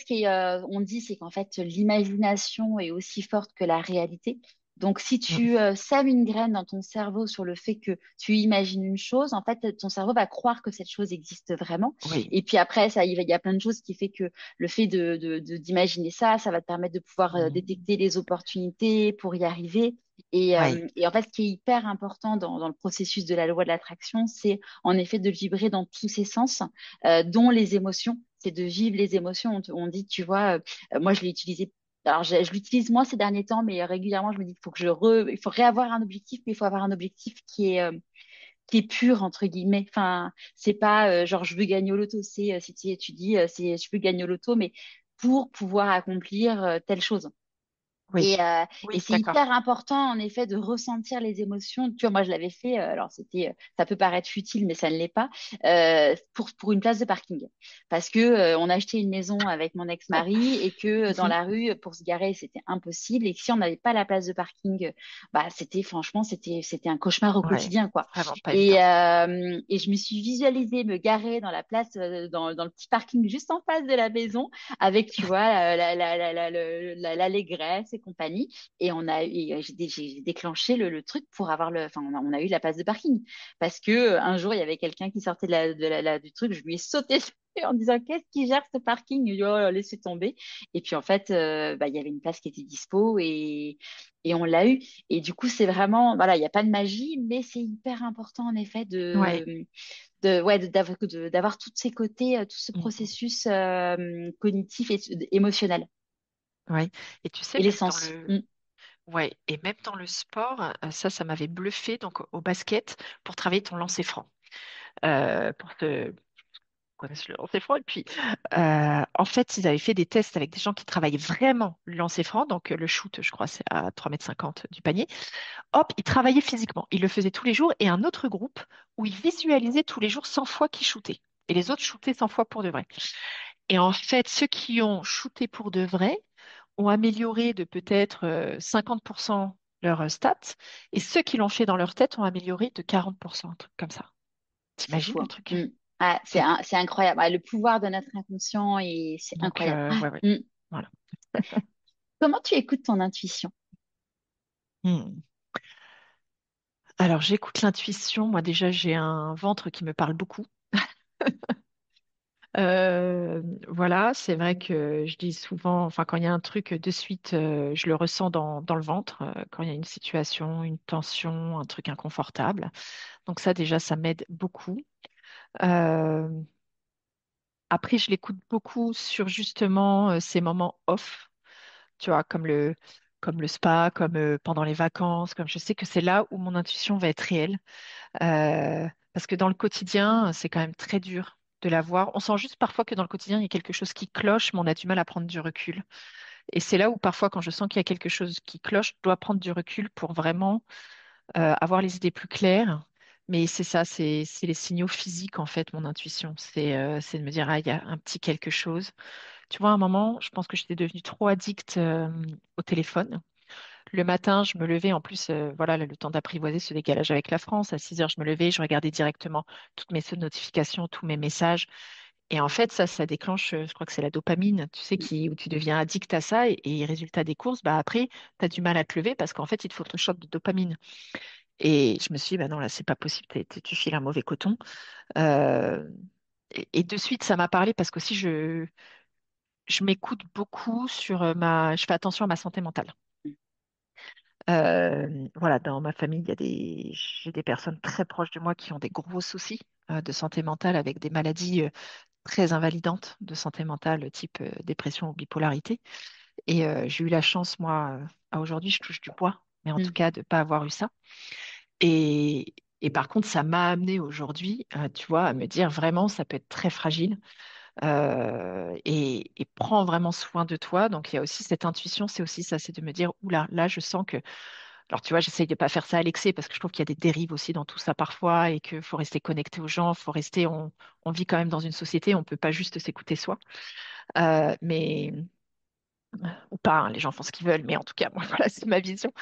on dit, c'est qu'en fait, l'imagination est aussi forte que la réalité. Donc, si Mm. tu sèmes une graine dans ton cerveau sur le fait que tu imagines une chose, en fait, ton cerveau va croire que cette chose existe vraiment. Oui, Et puis après, il y a plein de choses qui fait que le fait d'imaginer ça, ça va te permettre de pouvoir mm, détecter les opportunités pour y arriver. oui, Et en fait, ce qui est hyper important dans le processus de la loi de l'attraction, c'est en effet de vibrer dans tous ses sens, dont les émotions. C'est de vivre les émotions. On dit, tu vois, moi je l'ai utilisé. Alors je l'utilise moins ces derniers temps, mais régulièrement je me dis qu'il faut il faut réavoir un objectif, mais il faut avoir un objectif qui est pur entre guillemets. Enfin, c'est pas genre je veux gagner au loto. C'est si tu dis c'est je veux gagner au loto, mais pour pouvoir accomplir telle chose. oui, Et oui, c'est d'accord. hyper important, en effet, de ressentir les émotions. Tu vois, moi, je l'avais fait, alors ça peut paraître futile, mais ça ne l'est pas, pour une place de parking. Parce que on a acheté une maison avec mon ex-mari et que dans Mhm. la rue, pour se garer, c'était impossible. Et que si on n'avait pas la place de parking, bah, franchement, c'était un cauchemar au Ouais, quotidien, quoi. vraiment pas évident. Et je me suis visualisée me garer dans la place, dans le petit parking juste en face de la maison avec, tu vois, l'allégresse et compagnie. J'ai déclenché le truc pour avoir enfin, on a eu la place de parking. Parce que un jour, il y avait quelqu'un qui sortait du truc, je lui ai sauté dessus en disant, qu'est-ce qui gère ce parking? Il dit, oh, laissez tomber. Et puis, en fait, bah, il y avait une place qui était dispo et on l'a eu. Et du coup, c'est vraiment, voilà, il n'y a pas de magie, mais c'est hyper important, en effet, Ouais. ouais, d'avoir tous ces côtés, tout ce Mhm. processus cognitif et émotionnel Ouais. Et tu sais, et les même dans sens. le, Mm. ouais, et même dans le sport, ça m'avait bluffé. Donc au basket, pour travailler ton lancer franc, pour te connaissent le lancer franc. Et puis, en fait, ils avaient fait des tests avec des gens qui travaillent vraiment le lancer franc. Donc, le shoot, je crois, c'est à 3,50 m du panier. Hop, ils travaillaient physiquement. Ils le faisaient tous les jours. Et un autre groupe où ils visualisaient tous les jours 100 fois qu'ils shootaient. Et les autres shootaient 100 fois pour de vrai. Et en fait, ceux qui ont shooté pour de vrai ont amélioré de peut-être 50% leurs stats. Et ceux qui l'ont fait dans leur tête ont amélioré de 40%, un truc comme ça. C'est T'imagines fou, le hein. truc? Mm. Ah, C'est- c'est incroyable. Ah, le pouvoir de notre inconscient, et c'est Donc, incroyable. Ah, ouais, ouais. Voilà. comment tu écoutes ton intuition? Hmm. Alors, j'écoute l'intuition. Moi, déjà, j'ai un ventre qui me parle beaucoup. Euh, voilà, c'est vrai que je dis souvent, enfin, quand il y a un truc de suite, je le ressens dans le ventre, quand il y a une situation, une tension, un truc inconfortable. Donc ça, déjà, ça m'aide beaucoup. Euh, Après, je l'écoute beaucoup sur justement ces moments off, tu vois, comme le spa, comme pendant les vacances, comme je sais que c'est là où mon intuition va être réelle. Parce que dans le quotidien, c'est quand même très dur de la voir. On sent juste parfois que dans le quotidien, il y a quelque chose qui cloche, mais on a du mal à prendre du recul. Et c'est là où parfois, quand je sens qu'il y a quelque chose qui cloche, je dois prendre du recul pour vraiment avoir les idées plus claires. Mais c'est ça, c'est les signaux physiques, en fait, mon intuition. C'est de me dire, ah, il y a un petit quelque chose. Tu vois, à un moment, je pense que j'étais devenue trop addict au téléphone. Le matin, je me levais, en plus, voilà, le temps d'apprivoiser ce décalage avec la France. À 6 heures, je me levais, je regardais directement toutes mes notifications, tous mes messages. Et en fait, ça déclenche, je crois que c'est la dopamine, tu sais, où tu deviens addict à ça. Et résultat des courses, bah après, tu as du mal à te lever parce qu'en fait, il te faut ton shot de dopamine. Et je me suis dit, bah non, là, c'est pas possible, tu files un mauvais coton. Euh, et de suite, ça m'a parlé parce qu'aussi, je m'écoute beaucoup je fais attention à ma santé mentale. Voilà, dans ma famille, j'ai des personnes très proches de moi qui ont des gros soucis de santé mentale avec des maladies très invalidantes de santé mentale, type dépression ou bipolarité. Et j'ai eu la chance, moi, à aujourd'hui, je touche du bois, mais en tout Mm. cas, de ne pas avoir eu ça. Et, et par contre, ça m'a amené aujourd'hui, tu vois, à me dire vraiment, ça peut être très fragile. Et prends vraiment soin de toi. Donc, il y a aussi cette intuition, c'est aussi ça, c'est de me dire, oula, là, je sens que alors, tu vois, j'essaye de pas faire ça à l'excès parce que je trouve qu'il y a des dérives aussi dans tout ça parfois et qu'il faut rester connecté aux gens, on vit quand même dans une société, on peut pas juste s'écouter soi. Mais, ou pas, hein, les gens font ce qu'ils veulent, mais en tout cas, moi, voilà, c'est ma vision.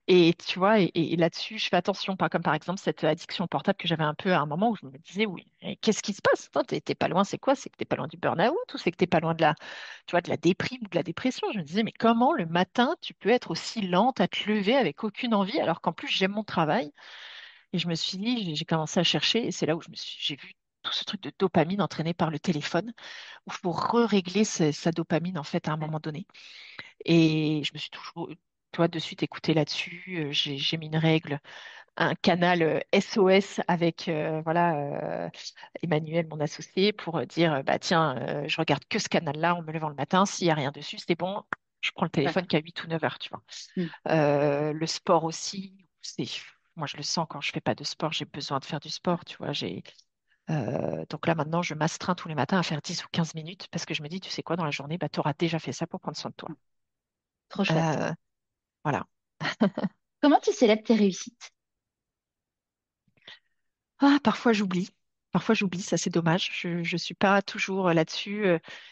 Et tu vois, et là-dessus, je fais attention, pas comme par exemple cette addiction au portable que j'avais un peu à un moment où je me disais, oui, mais qu'est-ce qui se passe? Attends, t'es pas loin, c'est quoi? C'est que t'es pas loin du burn-out ou c'est que t'es pas loin tu vois, de la déprime ou de la dépression? Je me disais, mais comment le matin tu peux être aussi lente à te lever avec aucune envie alors qu'en plus j'aime mon travail? Et je me suis dit, j'ai commencé à chercher et c'est là où j'ai vu tout ce truc de dopamine entraîné par le téléphone, où il faut régler sa dopamine en fait à un Ouais. moment donné. Et je me suis toujours, tu vois, de suite écouté là-dessus. J'ai mis une règle, un canal SOS avec voilà Emmanuel, mon associé, pour dire bah tiens, je regarde que ce canal-là en me levant le matin. S'il n'y a rien dessus, c'est bon. Je prends le Ouais. téléphone qu'à 8 ou 9 heures, tu vois. Mm. Le sport aussi, moi je le sens quand je fais pas de sport, j'ai besoin de faire du sport, tu vois. Donc là maintenant, je m'astreins tous les matins à faire 10 ou 15 minutes parce que je me dis, tu sais quoi, dans la journée, bah, tu auras déjà fait ça pour prendre soin de toi. Trop chouette. Euh, voilà. Comment tu célèbres tes réussites? Ah, parfois j'oublie. Parfois j'oublie, ça c'est dommage. Je suis pas toujours là-dessus.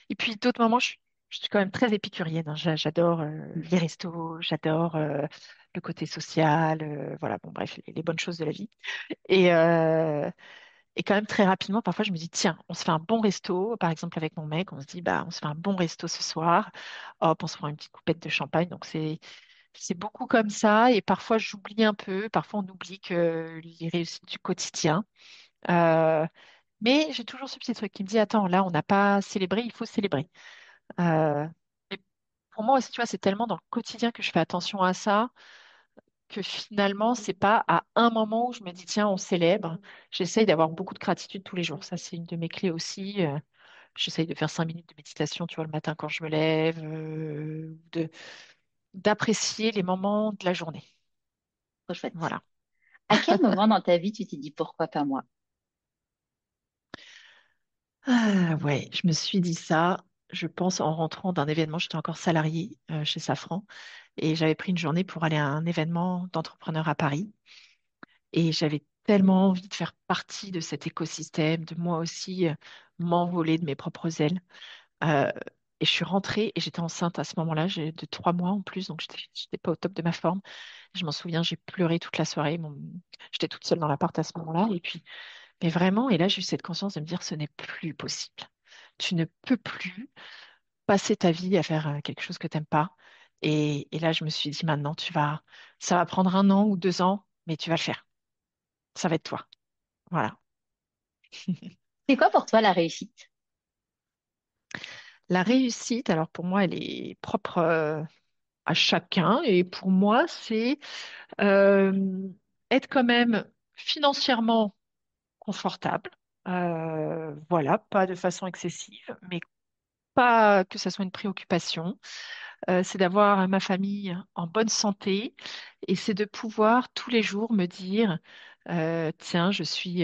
Et puis d'autres moments, je suis quand même très épicurienne, hein. J'adore Mm. les restos, j'adore le côté social, voilà, bon bref, les bonnes choses de la vie. Et, euh, et quand même très rapidement, parfois je me dis, tiens, on se fait un bon resto, par exemple avec mon mec, on se dit, bah on se fait un bon resto ce soir. Hop, on se prend une petite coupette de champagne. Donc c'est beaucoup comme ça. Et parfois j'oublie un peu, parfois on oublie que les réussites du quotidien. Euh, mais j'ai toujours ce petit truc qui me dit, attends, là, on n'a pas célébré, il faut célébrer. Mais pour moi aussi, tu vois, c'est tellement dans le quotidien que je fais attention à ça que finalement, c'est pas à un moment où je me dis, tiens, on célèbre. J'essaye d'avoir beaucoup de gratitude tous les jours. Ça, c'est une de mes clés aussi. J'essaye de faire 5 minutes de méditation, tu vois, le matin quand je me lève, d'apprécier les moments de la journée. Trop chouette. Voilà. À quel moment dans ta vie tu t'es dit pourquoi pas moi? Ah ouais, je me suis dit ça, je pense, en rentrant d'un événement, j'étais encore salariée chez Safran et j'avais pris une journée pour aller à un événement d'entrepreneurs à Paris et j'avais tellement envie de faire partie de cet écosystème, de moi aussi m'envoler de mes propres ailes. Euh, et je suis rentrée et j'étais enceinte à ce moment-là, j'ai de 3 mois en plus, donc j'étais pas au top de ma forme. Je m'en souviens, j'ai pleuré toute la soirée. J'étais toute seule dans l'appart à ce moment-là et puis Mais vraiment, et là, j'ai eu cette conscience de me dire, ce n'est plus possible. Tu ne peux plus passer ta vie à faire quelque chose que tu n'aimes pas. Et là, je me suis dit, maintenant, ça va prendre 1 an ou 2 ans, mais tu vas le faire. Ça va être toi. Voilà. C'est quoi pour toi la réussite? La réussite, alors pour moi, elle est propre à chacun. Et pour moi, c'est euh, être quand même financièrement confortable. Voilà, pas de façon excessive, mais pas que ça soit une préoccupation. C'est d'avoir ma famille en bonne santé et c'est de pouvoir tous les jours me dire, tiens, je suis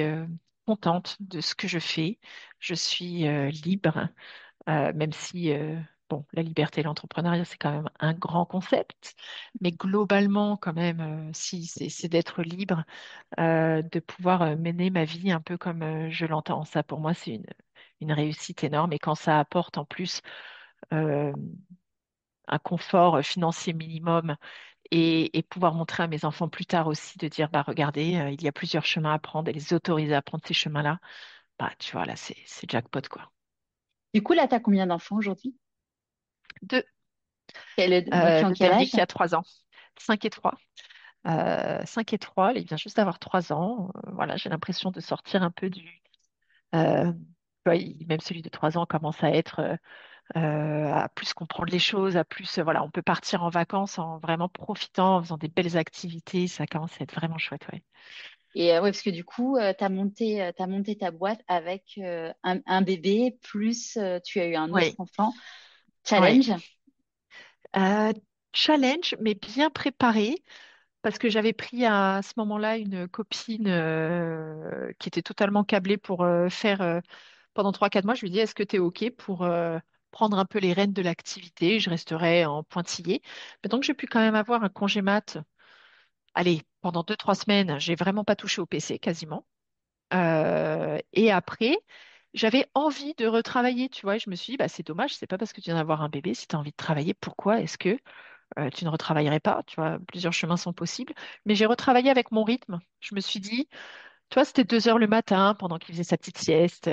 contente de ce que je fais, je suis libre, même si, bon, la liberté et l'entrepreneuriat, c'est quand même un grand concept, mais globalement, quand même, si, c'est d'être libre, de pouvoir mener ma vie un peu comme je l'entends. Ça, pour moi, c'est une réussite énorme et quand ça apporte en plus euh, un confort financier minimum et pouvoir montrer à mes enfants plus tard aussi de dire, bah regardez, il y a plusieurs chemins à prendre et les autoriser à prendre ces chemins-là, bah tu vois, là, c'est jackpot, quoi. Du coup, là, tu as combien d'enfants aujourd'hui? Deux, Qui ont le quel dernier âge? qui a 3 ans, 5 et 3. 5 et 3, il vient juste d'avoir 3 ans. Voilà, j'ai l'impression de sortir un peu du... tu vois, même celui de 3 ans commence à être à plus comprendre les choses, à plus, voilà, on peut partir en vacances en vraiment profitant, en faisant des belles activités. Ça commence à être vraiment chouette, ouais. Et ouais, parce que du coup, t'as monté ta boîte avec un bébé, plus tu as eu un autre Oui, enfant. oui. Challenge. Euh, Challenge, mais bien préparé, parce que j'avais pris à ce moment-là une copine qui était totalement câblée pour faire pendant 3 4 mois. Je lui ai dit, est-ce que tu es OK pour prendre un peu les rênes de l'activité? Je resterai en pointillé. Mais donc, j'ai pu quand même avoir un congé mat. Allez, pendant 2 3 semaines, j'ai vraiment pas touché au PC quasiment. Et après, j'avais envie de retravailler, tu vois. Et je me suis dit, bah, c'est dommage, c'est pas parce que tu viens d'avoir un bébé, si tu as envie de travailler, pourquoi est-ce que tu ne retravaillerais pas? Tu vois, plusieurs chemins sont possibles. Mais j'ai retravaillé avec mon rythme. Je me suis dit, tu vois, c'était 2 heures le matin pendant qu'il faisait sa petite sieste.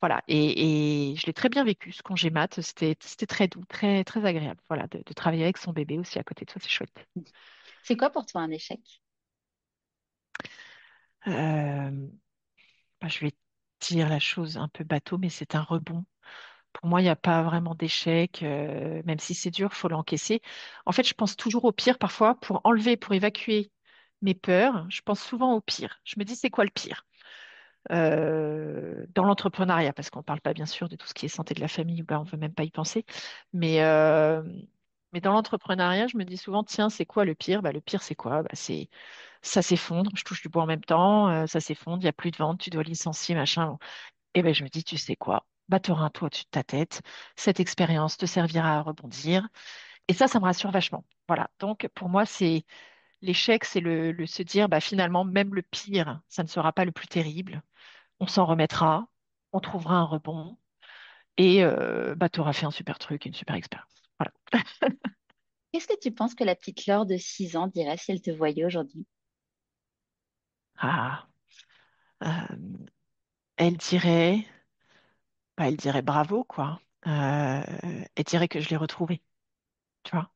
Voilà. Et je l'ai très bien vécu, ce congé mat. C'était très doux, très, très agréable. Voilà, de travailler avec son bébé aussi à côté de toi, c'est chouette. C'est quoi pour toi un échec? Euh, Bah, je vais dire la chose un peu bateau, mais c'est un rebond. Pour moi, il n'y a pas vraiment d'échec, même si c'est dur, faut l'encaisser. En fait, je pense toujours au pire parfois pour enlever, pour évacuer mes peurs. Je pense souvent au pire. Je me dis, c'est quoi le pire? Dans l'entrepreneuriat, parce qu'on ne parle pas bien sûr de tout ce qui est santé de la famille, où là, on ne veut même pas y penser. Mais, euh, mais dans l'entrepreneuriat, je me dis souvent, tiens, c'est quoi le pire? Bah, le pire, c'est quoi? Bah, c'est ça s'effondre, je touche du bois en même temps, ça s'effondre, il n'y a plus de vente, tu dois licencier, machin. Et ben je me dis, tu sais quoi, bah, tu auras un toit au-dessus de ta tête, cette expérience te servira à rebondir. Et ça me rassure vachement. Voilà. Donc pour moi, c'est l'échec, c'est le se dire, bah, finalement, même le pire, ça ne sera pas le plus terrible. On s'en remettra, on trouvera un rebond et bah, tu auras fait un super truc, une super expérience. Voilà. Qu'est-ce que tu penses que la petite Laure de 6 ans dirait si elle te voyait aujourd'hui? Ah, euh, elle dirait, elle dirait bravo, quoi. Elle dirait que je l'ai retrouvé. Tu vois.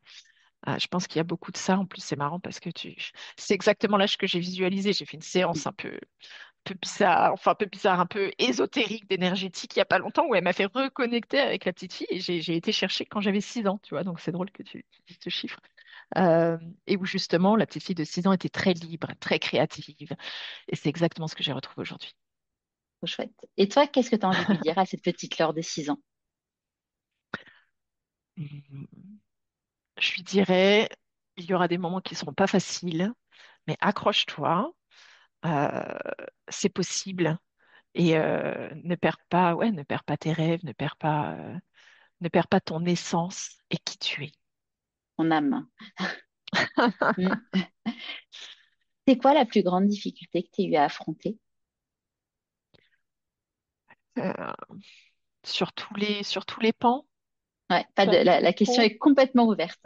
Je pense qu'il y a beaucoup de ça. En plus, c'est marrant parce que c'est exactement l'âge que j'ai visualisé. J'ai fait une séance un peu bizarre, enfin un peu bizarre, un peu ésotérique d'énergétique il y a pas longtemps où elle m'a fait reconnecter avec la petite fille et j'ai été chercher quand j'avais 6 ans, tu vois. Donc c'est drôle que tu dises ce chiffre. Euh, et où justement la petite fille de 6 ans était très libre, très créative. Et c'est exactement ce que j'ai retrouvé aujourd'hui. Trop chouette. Et toi, qu'est-ce que tu as envie de lui dire à cette petite Laure de 6 ans? Hum, Je lui dirais, il y aura des moments qui seront pas faciles, mais accroche-toi, euh, c'est possible. Et ne perds pas, ouais, ne perds pas tes rêves, ne perds pas ton essence et qui tu es. Ton âme. Hmm. C'est quoi la plus grande difficulté que tu as eu à affronter? Euh, sur tous les pans, Ouais, pas tu de, as dit la question pro. est complètement ouverte.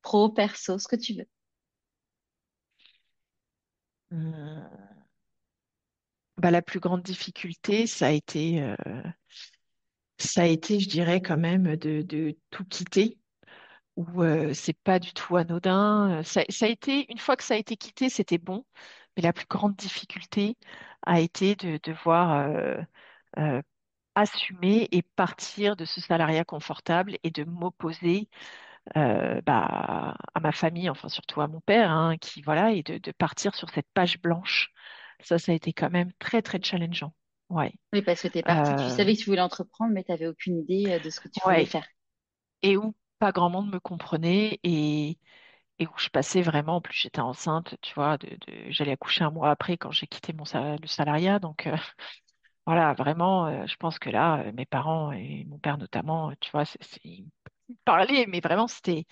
Pro, perso, ce que tu veux. Hmm, Bah, la plus grande difficulté, ça a été, je dirais, quand même de tout quitter, où c'est pas du tout anodin. Ça a été, une fois que ça a été quitté, c'était bon, mais la plus grande difficulté a été de devoir euh, assumer et partir de ce salariat confortable et de m'opposer bah, à ma famille, enfin surtout à mon père, hein, qui voilà, et de partir sur cette page blanche. Ça a été quand même très très challengeant. Ouais. Oui, parce que tu es partie, tu Euh, savais que tu voulais entreprendre, mais tu n'avais aucune idée de ce que tu voulais ouais. faire. Et où pas grand monde me comprenait et où je passais vraiment, en plus j'étais enceinte, tu vois, j'allais accoucher un mois après quand j'ai quitté le salariat. Donc voilà, vraiment, je pense que là, mes parents et mon père notamment, tu vois, ils parlaient, mais vraiment, c'était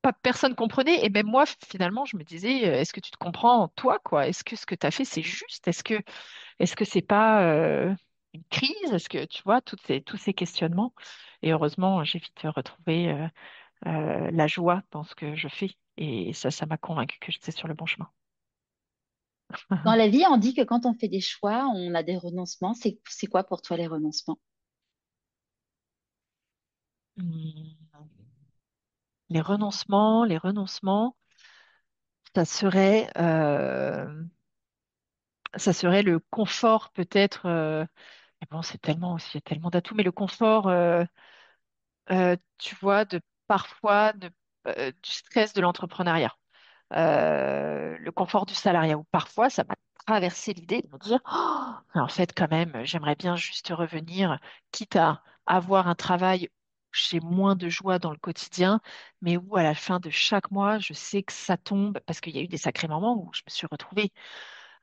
pas personne comprenait. Et même moi, finalement, je me disais, est-ce que tu te comprends toi, quoi? Est-ce que ce que tu as fait, c'est juste? Est-ce que c'est pas une crise? Est-ce que tu vois, tous ces questionnements? Et heureusement, j'ai vite retrouvé la joie dans ce que je fais. Et ça m'a convaincu que j'étais sur le bon chemin. Dans la vie, on dit que quand on fait des choix, on a des renoncements. C'est quoi pour toi les renoncements? Hmm. Les renoncements, ça serait, euh, ça serait le confort peut-être. Mais bon, c'est tellement aussi, il y a tellement d'atouts, mais le confort, tu vois, de parfois du stress de l'entrepreneuriat, le confort du salariat, où parfois ça m'a traversé l'idée de me dire, oh, en fait, quand même, j'aimerais bien juste revenir, quitte à avoir un travail où j'ai moins de joie dans le quotidien, mais où à la fin de chaque mois, je sais que ça tombe, parce qu'il y a eu des sacrés moments où je me suis retrouvée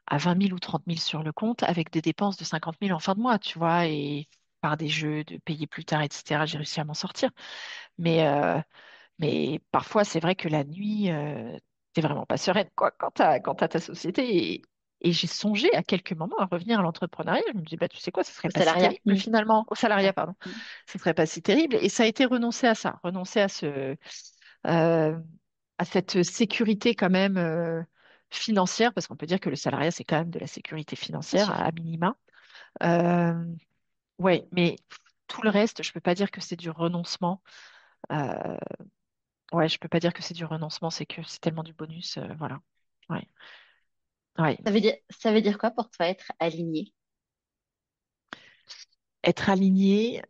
à 20 000 ou 30 000 sur le compte avec des dépenses de 50 000 en fin de mois, tu vois, et par des jeux, de payer plus tard, etc., j'ai réussi à m'en sortir. Mais, euh, mais parfois, c'est vrai que la nuit, t'es vraiment pas sereine, quoi, quand t'as ta société. Et j'ai songé à quelques moments à revenir à l'entrepreneuriat. Je me dis, bah, tu sais quoi, ce serait Au pas si salariat? terrible finalement, au salariat, Ouais. pardon. Ce serait pas si terrible. Et ça a été renoncer à ça, renoncer euh, à cette sécurité quand même financière, parce qu'on peut dire que le salariat, c'est quand même de la sécurité Bien financière sûr. à minima. Euh, ouais, mais tout le reste, je peux pas dire que c'est du renoncement. Euh, ouais, je peux pas dire que c'est du renoncement, c'est que c'est tellement du bonus, voilà. Ouais, ouais. Ça veut dire quoi pour toi être aligné? Être aligné,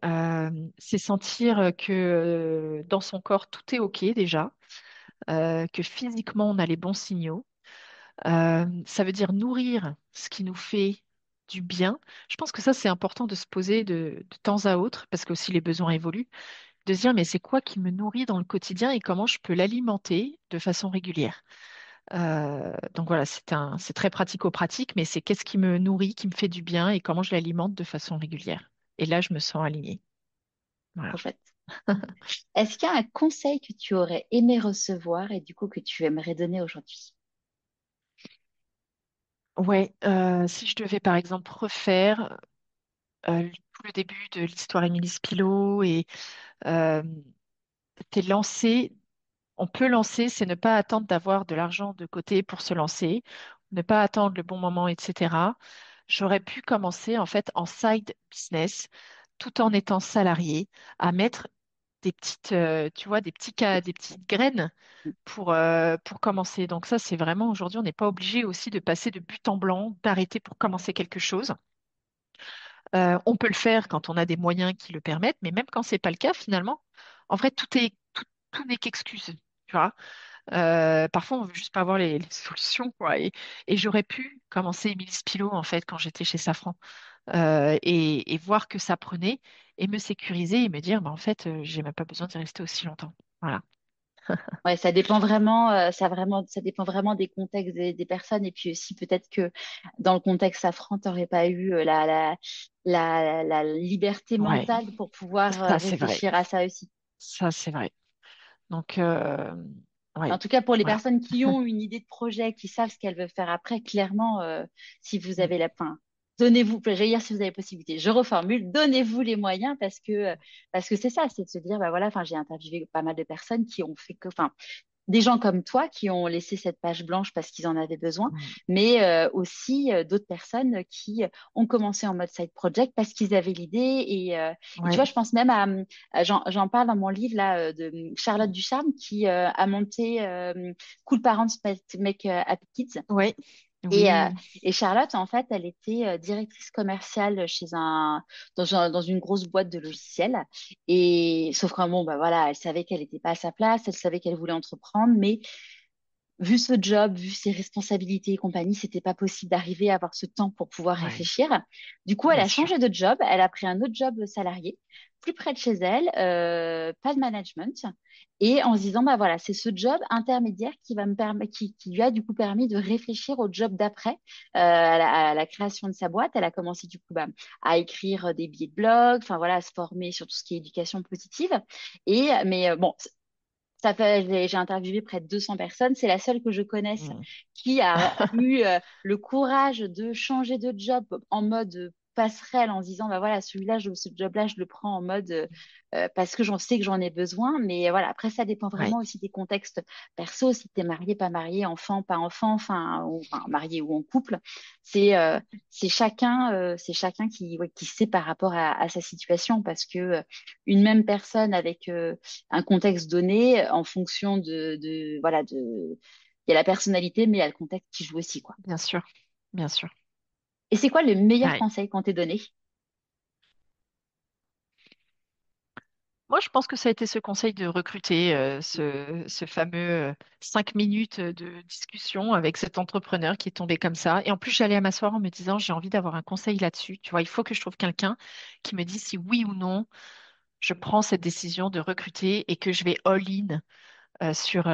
c'est sentir que dans son corps tout est OK déjà, que physiquement on a les bons signaux. Ça veut dire nourrir ce qui nous fait du bien. Je pense que ça, c'est important de se poser de temps à autre, parce que aussi les besoins évoluent, de se dire, mais c'est quoi qui me nourrit dans le quotidien et comment je peux l'alimenter de façon régulière. Donc voilà, c'est très pratico-pratique, mais c'est qu'est-ce qui me nourrit, qui me fait du bien et comment je l'alimente de façon régulière. Et là, je me sens alignée. Trop Voilà. chouette. Est-ce qu'il y a un conseil que tu aurais aimé recevoir et du coup que tu aimerais donner aujourd'hui? Ouais, si je devais par exemple refaire tout le début de l'histoire Émilie Spilot et euh, t'es lancé, on peut lancer, c'est ne pas attendre d'avoir de l'argent de côté pour se lancer, ne pas attendre le bon moment, etc. J'aurais pu commencer en fait en side business tout en étant salarié à mettre des petites, tu vois, des petites graines pour commencer. Donc ça, c'est vraiment aujourd'hui, on n'est pas obligé aussi de passer de but en blanc, d'arrêter pour commencer quelque chose. On peut le faire quand on a des moyens qui le permettent, mais même quand c'est pas le cas, finalement, en vrai, tout n'est qu'excuse. Tu vois. Parfois, on veut juste pas avoir les solutions, quoi. Et j'aurais pu commencer Émilie Spilot, en fait, quand j'étais chez Safran, et voir que ça prenait, et me sécuriser et me dire, bah, en fait, j'ai même pas besoin d'y rester aussi longtemps. Voilà. Ouais, ça dépend vraiment, ça dépend vraiment des contextes des personnes. Et puis aussi, peut-être que dans le contexte Safran, tu n'aurais pas eu la liberté Ouais, mentale pour pouvoir ça, c'est vrai. réfléchir à ça aussi. Ça, c'est vrai. Donc, En ouais, tout cas, pour les voilà. personnes qui ont une idée de projet, qui savent ce qu'elles veulent faire après, clairement, si vous Mm. avez fin, donnez-vous, j'allais dire si vous avez possibilité, je reformule, donnez-vous les moyens parce que c'est ça, c'est de se dire, bah voilà, enfin, j'ai interviewé pas mal de personnes qui ont fait que, enfin, des gens comme toi qui ont laissé cette page blanche parce qu'ils en avaient besoin, Mm. mais aussi d'autres personnes qui ont commencé en mode side project parce qu'ils avaient l'idée. Et tu Ouais. vois, je pense même j'en parle dans mon livre là de Charlotte Ducharme qui a monté Cool Parents Make Happy Kids. Ouais. Et, euh, Oui. et Charlotte, en fait, elle était directrice commerciale dans une grosse boîte de logiciels. Et sauf que bon, bah voilà, elle savait qu'elle n'était pas à sa place, elle savait qu'elle voulait entreprendre, mais vu ce job, vu ses responsabilités et compagnie, c'était pas possible d'arriver à avoir ce temps pour pouvoir Ouais. réfléchir. Du coup, elle Bien a sûr. changé de job, elle a pris un autre job salarié, plus près de chez elle, pas de management, et en se disant, bah voilà, c'est ce job intermédiaire qui va me permettre, qui lui a du coup permis de réfléchir au job d'après, à la création de sa boîte. Elle a commencé du coup bah, à écrire des billets de blog, enfin voilà, à se former sur tout ce qui est éducation positive. Mais bon, ça fait, j'ai interviewé près de 200 personnes. C'est la seule que je connaisse Mm. qui a eu le courage de changer de job en mode passerelle en se disant, bah voilà, celui-là, ce job-là, je le prends en mode parce que j'en sais que j'en ai besoin. Mais voilà, après, ça dépend Ouais. vraiment aussi des contextes perso. Si tu es marié, pas marié, enfant, pas enfant, enfin, marié ou en couple, c'est euh, c'est chacun qui, ouais, qui sait par rapport à sa situation parce que une même personne avec un contexte donné en fonction voilà, il y a la personnalité, mais il y a le contexte qui joue aussi, quoi. Bien sûr. Bien sûr. Et c'est quoi le meilleur Ouais. conseil qu'on t'ait donné? Moi, je pense que ça a été ce conseil de recruter ce fameux 5 minutes de discussion avec cet entrepreneur qui est tombé comme ça. Et en plus, j'allais à m'asseoir en me disant, j'ai envie d'avoir un conseil là-dessus. Tu vois, il faut que je trouve quelqu'un qui me dise si oui ou non je prends cette décision de recruter et que je vais all-in sur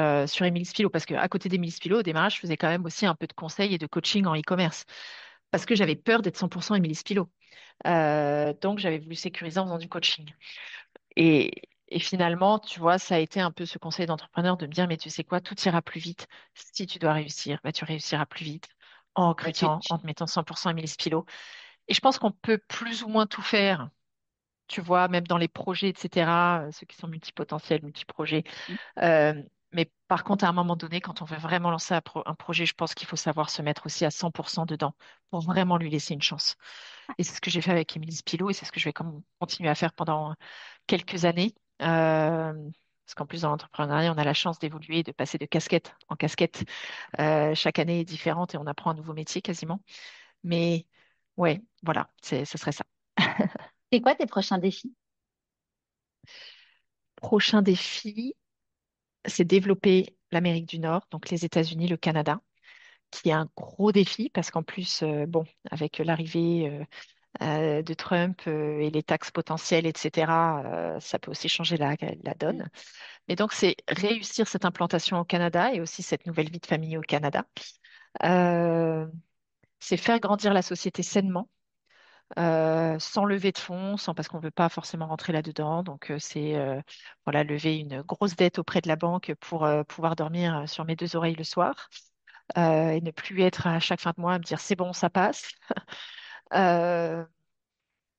Émile Spilot. Parce qu'à côté d'Émile Spilot, au démarrage, je faisais quand même aussi un peu de conseil et de coaching en e-commerce. Parce que j'avais peur d'être 100% Émile Spilot. Donc, j'avais voulu sécuriser en faisant du coaching. Et finalement, tu vois, ça a été un peu ce conseil d'entrepreneur de me dire, mais tu sais quoi, tout ira plus vite. Si tu dois réussir, bah, tu réussiras plus vite en Bah, recrutant, en te mettant 100% Émile Spilot. Et je pense qu'on peut plus ou moins tout faire, tu vois, même dans les projets, etc., ceux qui sont multipotentiels, multiprojets. Euh, mais par contre, à un moment donné, quand on veut vraiment lancer un projet, je pense qu'il faut savoir se mettre aussi à 100% dedans pour vraiment lui laisser une chance. Et c'est ce que j'ai fait avec Émilie Spilot et c'est ce que je vais continuer à faire pendant quelques années. Parce qu'en plus, dans l'entrepreneuriat, on a la chance d'évoluer, de passer de casquette en casquette. Chaque année est différente et on apprend un nouveau métier quasiment. Mais ouais, voilà, ce serait ça. c'est quoi tes prochains défis? Prochain défi, c'est développer l'Amérique du Nord, donc les États-Unis, le Canada, qui est un gros défi parce qu'en plus, bon, avec l'arrivée de Trump et les taxes potentielles, etc., ça peut aussi changer la Mm. donne. Mais donc, c'est réussir cette implantation au Canada et aussi cette nouvelle vie de famille au Canada. Euh, c'est faire grandir la société sainement, sans lever de fonds, sans, parce qu'on ne veut pas forcément rentrer là-dedans. Donc, c'est voilà, lever une grosse dette auprès de la banque pour pouvoir dormir sur mes deux oreilles le soir et ne plus être à chaque fin de mois à me dire c'est bon, ça passe. Euh,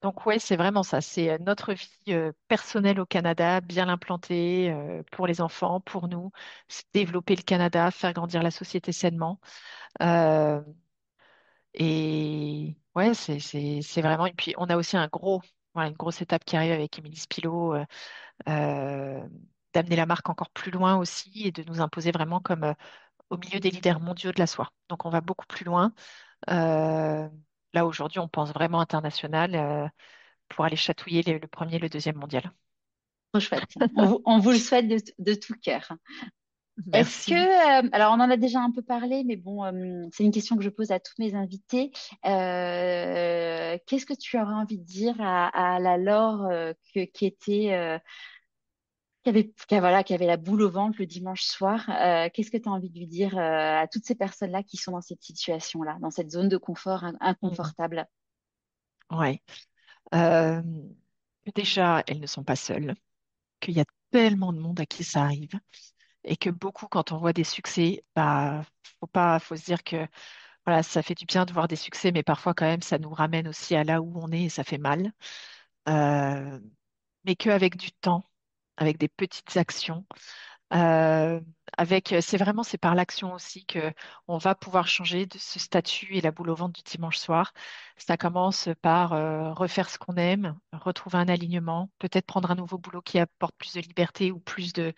Donc ouais, c'est vraiment ça. C'est notre vie personnelle au Canada, bien l'implanter pour les enfants, pour nous, c'est développer le Canada, faire grandir la société sainement. Euh, et ouais, c'est vraiment. Et puis on a aussi voilà, une grosse étape qui arrive avec Émilie Spilot, euh, d'amener la marque encore plus loin aussi et de nous imposer vraiment comme au milieu des leaders mondiaux de la soie. Donc on va beaucoup plus loin. Euh, Là aujourd'hui, on pense vraiment international. Pour aller chatouiller le premier et le deuxième mondial. Trop chouette. On vous le souhaite de tout cœur. Est-ce que, Merci. alors on en a déjà un peu parlé, mais bon, c'est une question que je pose à tous mes invités. Qu'est-ce que tu aurais envie de dire à la Laure qui était voilà, qui avait la boule au ventre le dimanche soir. Qu'est-ce que tu as envie de lui dire à toutes ces personnes-là qui sont dans cette situation-là, dans cette zone de confort Mm. inconfortable? Ouais. Euh, que déjà, elles ne sont pas seules, qu'il y a tellement de monde à qui ça arrive et que beaucoup, quand on voit des succès, bah, faut se dire que voilà, ça fait du bien de voir des succès, mais parfois quand même, ça nous ramène aussi à là où on est et ça fait mal. Euh, mais qu'avec du temps, avec des petites actions, Euh, c'est par l'action aussi que on va pouvoir changer de ce statut et la boule au ventre du dimanche soir. Ça commence par refaire ce qu'on aime, retrouver un alignement, peut-être prendre un nouveau boulot qui apporte plus de liberté ou plus de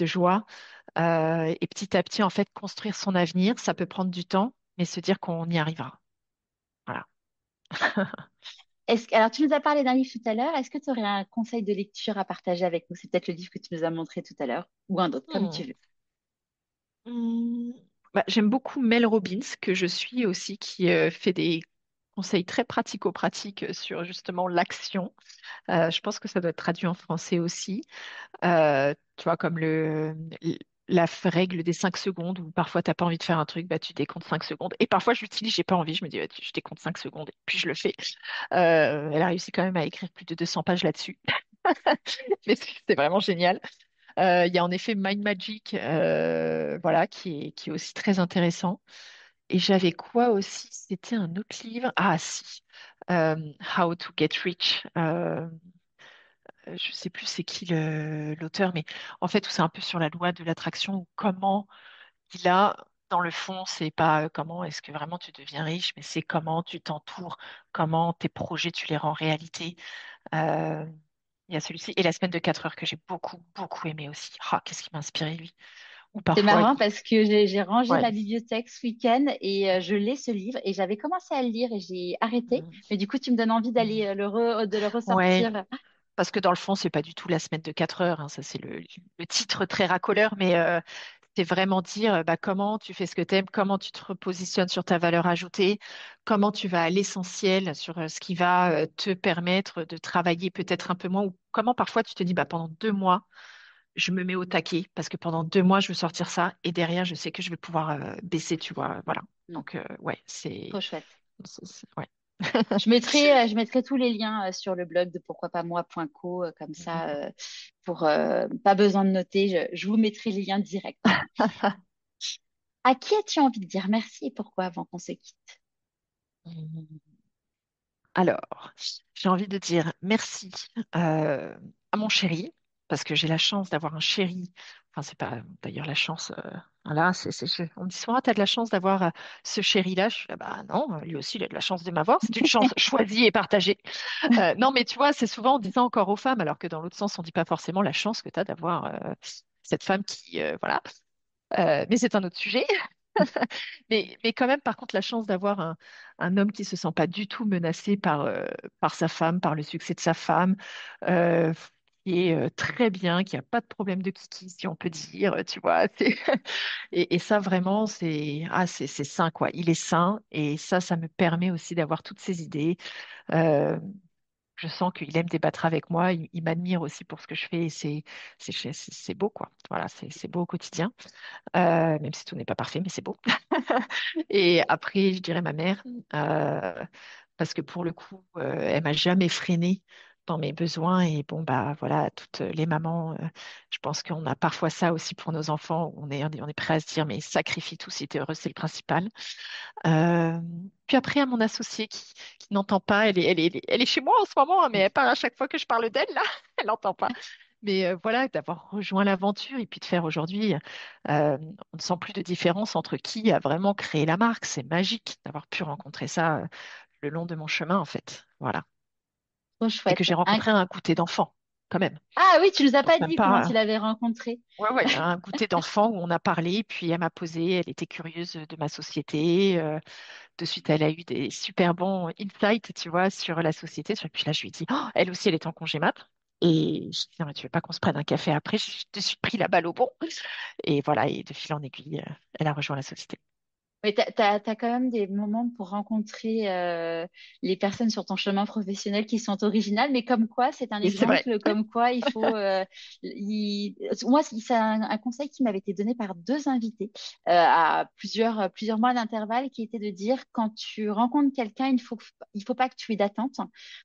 joie. Et petit à petit, en fait, construire son avenir, ça peut prendre du temps, mais se dire qu'on y arrivera. Voilà. Alors, tu nous as parlé d'un livre tout à l'heure. Est-ce que tu aurais un conseil de lecture à partager avec nous? C'est peut-être le livre que tu nous as montré tout à l'heure ou un autre, comme tu Hmm. veux. Hmm. Bah, j'aime beaucoup Mel Robbins, que je suis aussi, qui fait des conseils très pratico-pratiques sur justement l'action. Je pense que ça doit être traduit en français aussi. Tu vois, comme la règle des 5 secondes, où parfois tu n'as pas envie de faire un truc, bah, tu décomptes 5 secondes. Et parfois je l'utilise, j'ai pas envie, je me dis, bah, je décompte 5 secondes, et puis je le fais. Elle a réussi quand même à écrire plus de 200 pages là-dessus. Mais c'est vraiment génial. Il y a en effet Mind Magic, voilà, qui est aussi très intéressant. Et j'avais quoi aussi? C'était un autre livre. Ah si, Euh, How to Get Rich. Je sais plus c'est qui l'auteur, mais en fait, où c'est un peu sur la loi de l'attraction, ou comment il a, dans le fond, c'est pas comment est-ce que vraiment tu deviens riche, mais c'est comment tu t'entoures, comment tes projets, tu les rends réalité. Euh, il y a celui-ci. Et la semaine de 4 heures que j'ai beaucoup, beaucoup aimé aussi. Ah, qu'est-ce qui m'a inspiré, lui? Ou C'est parfois, marrant parce que j'ai rangé ouais. ma bibliothèque ce week-end et je lis ce livre et j'avais commencé à le lire et j'ai arrêté. Mm. Mais du coup, tu me donnes envie d'aller de le Ouais, ressortir. parce que dans le fond, c'est pas du tout la semaine de 4 heures, hein, ça, c'est le titre très racoleur, mais c'est vraiment dire bah, comment tu fais ce que tu aimes, comment tu te repositionnes sur ta valeur ajoutée, comment tu vas à l'essentiel sur ce qui va te permettre de travailler peut-être un peu moins, ou comment parfois tu te dis bah, pendant 2 mois, je me mets au taquet, parce que pendant 2 mois, je veux sortir ça, et derrière, je sais que je vais pouvoir baisser, tu vois. Voilà. Mm, Donc, ouais, trop chouette. ouais. Je mettrai tous les liens sur le blog de pourquoipasmoi.co comme ça, pour pas besoin de noter. Je vous mettrai les liens directs. À qui as-tu envie de dire merci et pourquoi avant qu'on se quitte? Alors, j'ai envie de dire merci euh, à mon chéri, parce que j'ai la chance d'avoir un chéri. Enfin, c'est pas d'ailleurs la chance. Voilà, on me dit souvent, tu as de la chance d'avoir ce chéri-là. Je suis là, bah non, lui aussi, il a de la chance de m'avoir. C'est une chance choisie et partagée. Non, mais tu vois, c'est souvent, on dit ça encore aux femmes, alors que dans l'autre sens, on dit pas forcément la chance que tu as d'avoir cette femme qui, voilà. Mais c'est un autre sujet. Mais quand même, par contre, la chance d'avoir un homme qui se sent pas du tout menacé par sa femme, par le succès de sa femme, euh, qui est très bien, qui a pas de problème de kiki, si on peut dire, tu vois. Et ça, vraiment, c'est sain, quoi. Il est sain, et ça me permet aussi d'avoir toutes ces idées. Euh, je sens qu'il aime débattre avec moi, il m'admire aussi pour ce que je fais, et c'est beau, quoi. Voilà, c'est beau au quotidien. Même si tout n'est pas parfait, mais c'est beau. Et après, je dirais ma mère, euh, parce que pour le coup, elle m'a jamais freinée dans mes besoins. Et bon, bah voilà, toutes les mamans, je pense qu'on a parfois ça aussi pour nos enfants, où on est prêt à se dire, mais sacrifie tout si tu es heureux, c'est le principal. Euh, Puis après, à mon associée qui n'entend pas, elle est chez moi en ce moment, hein, mais elle parle à chaque fois que je parle d'elle, là, elle n'entend pas. Mais voilà, d'avoir rejoint l'aventure et puis de faire aujourd'hui, on ne sent plus de différence entre qui a vraiment créé la marque. C'est magique d'avoir pu rencontrer ça le long de mon chemin, en fait. Voilà. Trop Et que chouette. j'ai rencontré un goûter d'enfant, quand même. Ah oui, tu nous as Donc pas même dit comment tu pas. l'avais rencontré. Ouais, ouais, un goûter d'enfant où on a parlé, puis elle m'a posé, elle était curieuse de ma société. De suite, elle a eu des super bons insights, tu vois, sur la société. Puis là, je lui ai dit, oh, elle aussi, elle est en congé mat. Et je dis, non, mais tu veux pas qu'on se prenne un café après? Je te suis pris la balle au bon. Et voilà, et de fil en aiguille, elle a rejoint la société. Mais t'as quand même des moments pour rencontrer les personnes sur ton chemin professionnel qui sont originales, mais comme quoi, c'est un Et c'est vrai. exemple, comme quoi il faut... Moi, c'est un conseil qui m'avait été donné par deux invités à plusieurs mois d'intervalle, qui était de dire, quand tu rencontres quelqu'un, il faut pas que tu aies d'attente,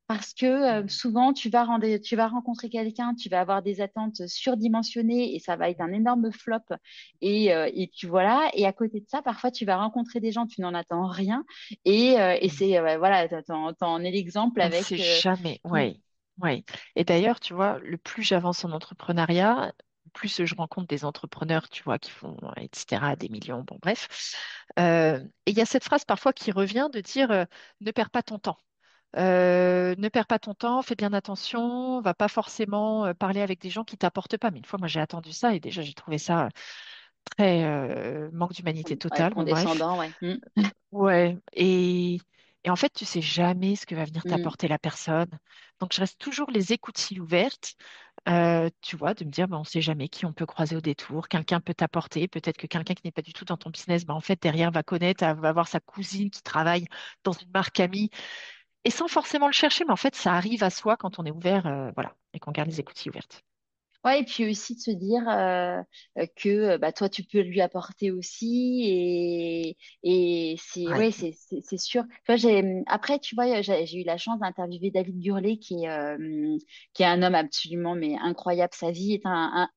parce que souvent, tu vas rencontrer quelqu'un, tu vas avoir des attentes surdimensionnées et ça va être un énorme flop et puis voilà. Et à côté de ça, parfois, tu vas rencontrer des gens, tu n'en attends rien. Et c'est, voilà, t'en es l'exemple On ne sait avec. jamais. Ouais, ouais. Et d'ailleurs, tu vois, le plus j'avance en entrepreneuriat, plus je rencontre des entrepreneurs, tu vois, qui font, etc., des millions, bon, bref. Et il y a cette phrase parfois qui revient de dire ne perds pas ton temps. Ne perds pas ton temps, fais bien attention, va pas forcément parler avec des gens qui t'apportent pas. Mais une fois, moi, j'ai attendu ça et déjà, j'ai trouvé ça très manque d'humanité Ouais, totale. Bon, bref. condescendant, ouais. Ouais. Et en fait, tu sais jamais ce que va venir Mm. t'apporter la personne. Donc, je reste toujours les écoutilles ouvertes. Tu vois, de me dire, ben, on ne sait jamais qui on peut croiser au détour. Quelqu'un peut t'apporter. Peut-être que quelqu'un qui n'est pas du tout dans ton business, ben, en fait, derrière, va connaître, va avoir sa cousine qui travaille dans une marque amie. Et sans forcément le chercher, mais en fait, ça arrive à soi quand on est ouvert, voilà, et qu'on garde les écoutilles ouvertes. Ouais, et puis aussi de se dire que bah, toi, tu peux lui apporter aussi. Et c'est Ouais. ouais, c'est sûr. Tu vois, après, tu vois, j'ai eu la chance d'interviewer David Gurley, qui est un homme absolument mais incroyable. Sa vie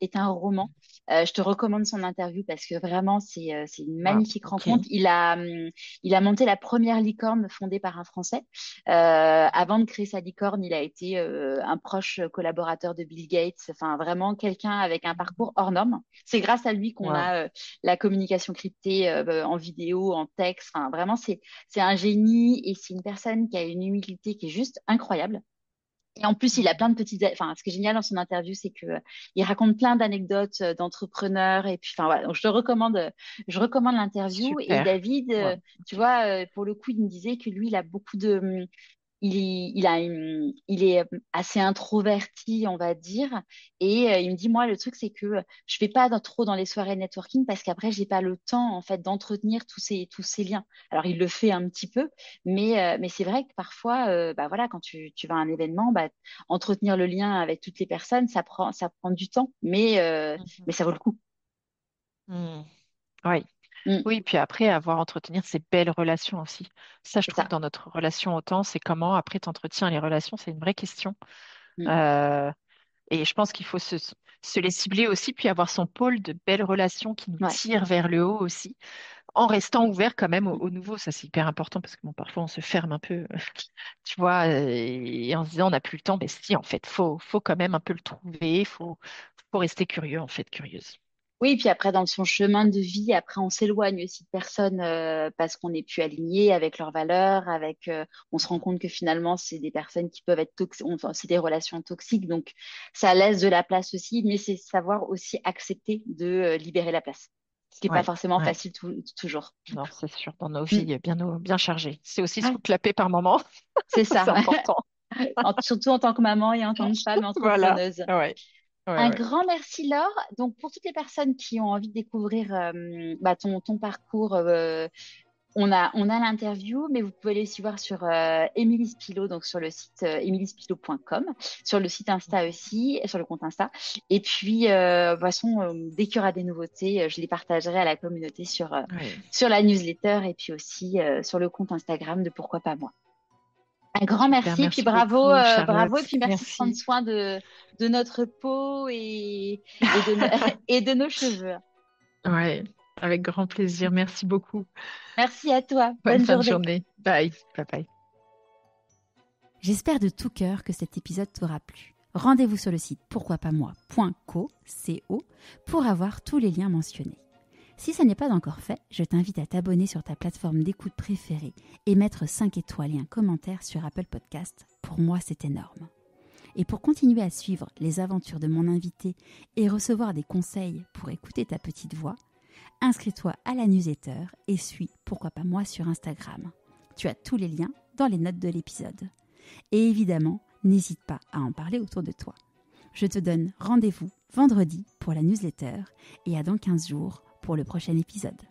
est un roman. Je te recommande son interview parce que vraiment, c'est une Wow, magnifique rencontre. ok. Il a monté la première licorne fondée par un Français. Avant de créer sa licorne, il a été un proche collaborateur de Bill Gates, enfin vraiment quelqu'un avec un parcours hors norme. C'est grâce à lui qu'on Wow. a la communication cryptée en vidéo, en texte. Enfin vraiment, c'est un génie et c'est une personne qui a une humilité qui est juste incroyable. Et en plus, il a plein de petites, enfin, ce qui est génial dans son interview, c'est que il raconte plein d'anecdotes d'entrepreneurs. Et puis, enfin, voilà. Donc, je recommande l'interview. Et Super. David, Wow, tu ok. vois, pour le coup, il me disait que lui, il a beaucoup de, il est assez introverti, on va dire. Et il me dit, moi, le truc, c'est que je vais pas trop dans les soirées networking parce qu'après, j'ai pas le temps, en fait, d'entretenir tous ces liens. Alors, il le fait un petit peu, mais c'est vrai que parfois, bah voilà, quand tu vas à un événement, bah, entretenir le lien avec toutes les personnes, ça prend du temps, mais Mhm. ça vaut le coup. Hmm. Oui. Mm, Oui, puis après, avoir entretenir ces belles relations aussi. Ça, je c'est trouve, ça. dans notre relation autant, c'est comment après tu entretiens les relations, c'est une vraie question. Mm, Euh, et je pense qu'il faut se les cibler aussi, puis avoir son pôle de belles relations qui nous ouais. tire vers le haut aussi, en restant ouvert quand même au nouveau. Ça, c'est hyper important parce que bon, parfois on se ferme un peu, tu vois, et en se disant on n'a plus le temps. Mais si, en fait, faut quand même un peu le trouver, faut rester curieux, en fait, curieuse. Oui, puis après, dans son chemin de vie, après, on s'éloigne aussi de personnes parce qu'on n'est plus aligné avec leurs valeurs, on se rend compte que finalement, c'est des personnes qui peuvent être toxiques, enfin, c'est des relations toxiques, donc ça laisse de la place aussi, mais c'est savoir aussi accepter de libérer la place, ce qui n'est pas Ouais, forcément ouais. facile toujours. Non, c'est sûr, dans nos Mm. vies bien chargées. C'est aussi se Ouais, foutre la paix par moment. c'est Ça, ça, c'est important. Surtout en tant que maman et en tant que femme Voilà. entrepreneuse. Ouais, ouais, Un ouais. grand merci Laure. Donc pour toutes les personnes qui ont envie de découvrir bah, ton parcours, on a l'interview, mais vous pouvez aller aussi voir sur Émilie Spilo, donc sur le site emilyspilo.com, sur le site Insta aussi, sur le compte Insta. Et puis de toute façon, dès qu'il y aura des nouveautés, je les partagerai à la communauté Ouais. sur la newsletter et puis aussi sur le compte Instagram de Pourquoi pas moi. Un grand Super, merci, puis merci beaucoup, bravo, et Charlotte. puis merci de prendre Merci. soin de notre peau et et de nos cheveux. Ouais, avec grand plaisir. Merci beaucoup. Merci à toi. Bonne Bonne fin de journée. journée. Bye. Bye bye. J'espère de tout cœur que cet épisode t'aura plu. Rendez-vous sur le site pourquoipasmoi.co pour avoir tous les liens mentionnés. Si ça n'est pas encore fait, je t'invite à t'abonner sur ta plateforme d'écoute préférée et mettre 5 étoiles et un commentaire sur Apple Podcast. Pour moi, c'est énorme. Et pour continuer à suivre les aventures de mon invité et recevoir des conseils pour écouter ta petite voix, inscris-toi à la newsletter et suis Pourquoi pas moi sur Instagram. Tu as tous les liens dans les notes de l'épisode. Et évidemment, n'hésite pas à en parler autour de toi. Je te donne rendez-vous vendredi pour la newsletter et à dans 15 jours pour le prochain épisode.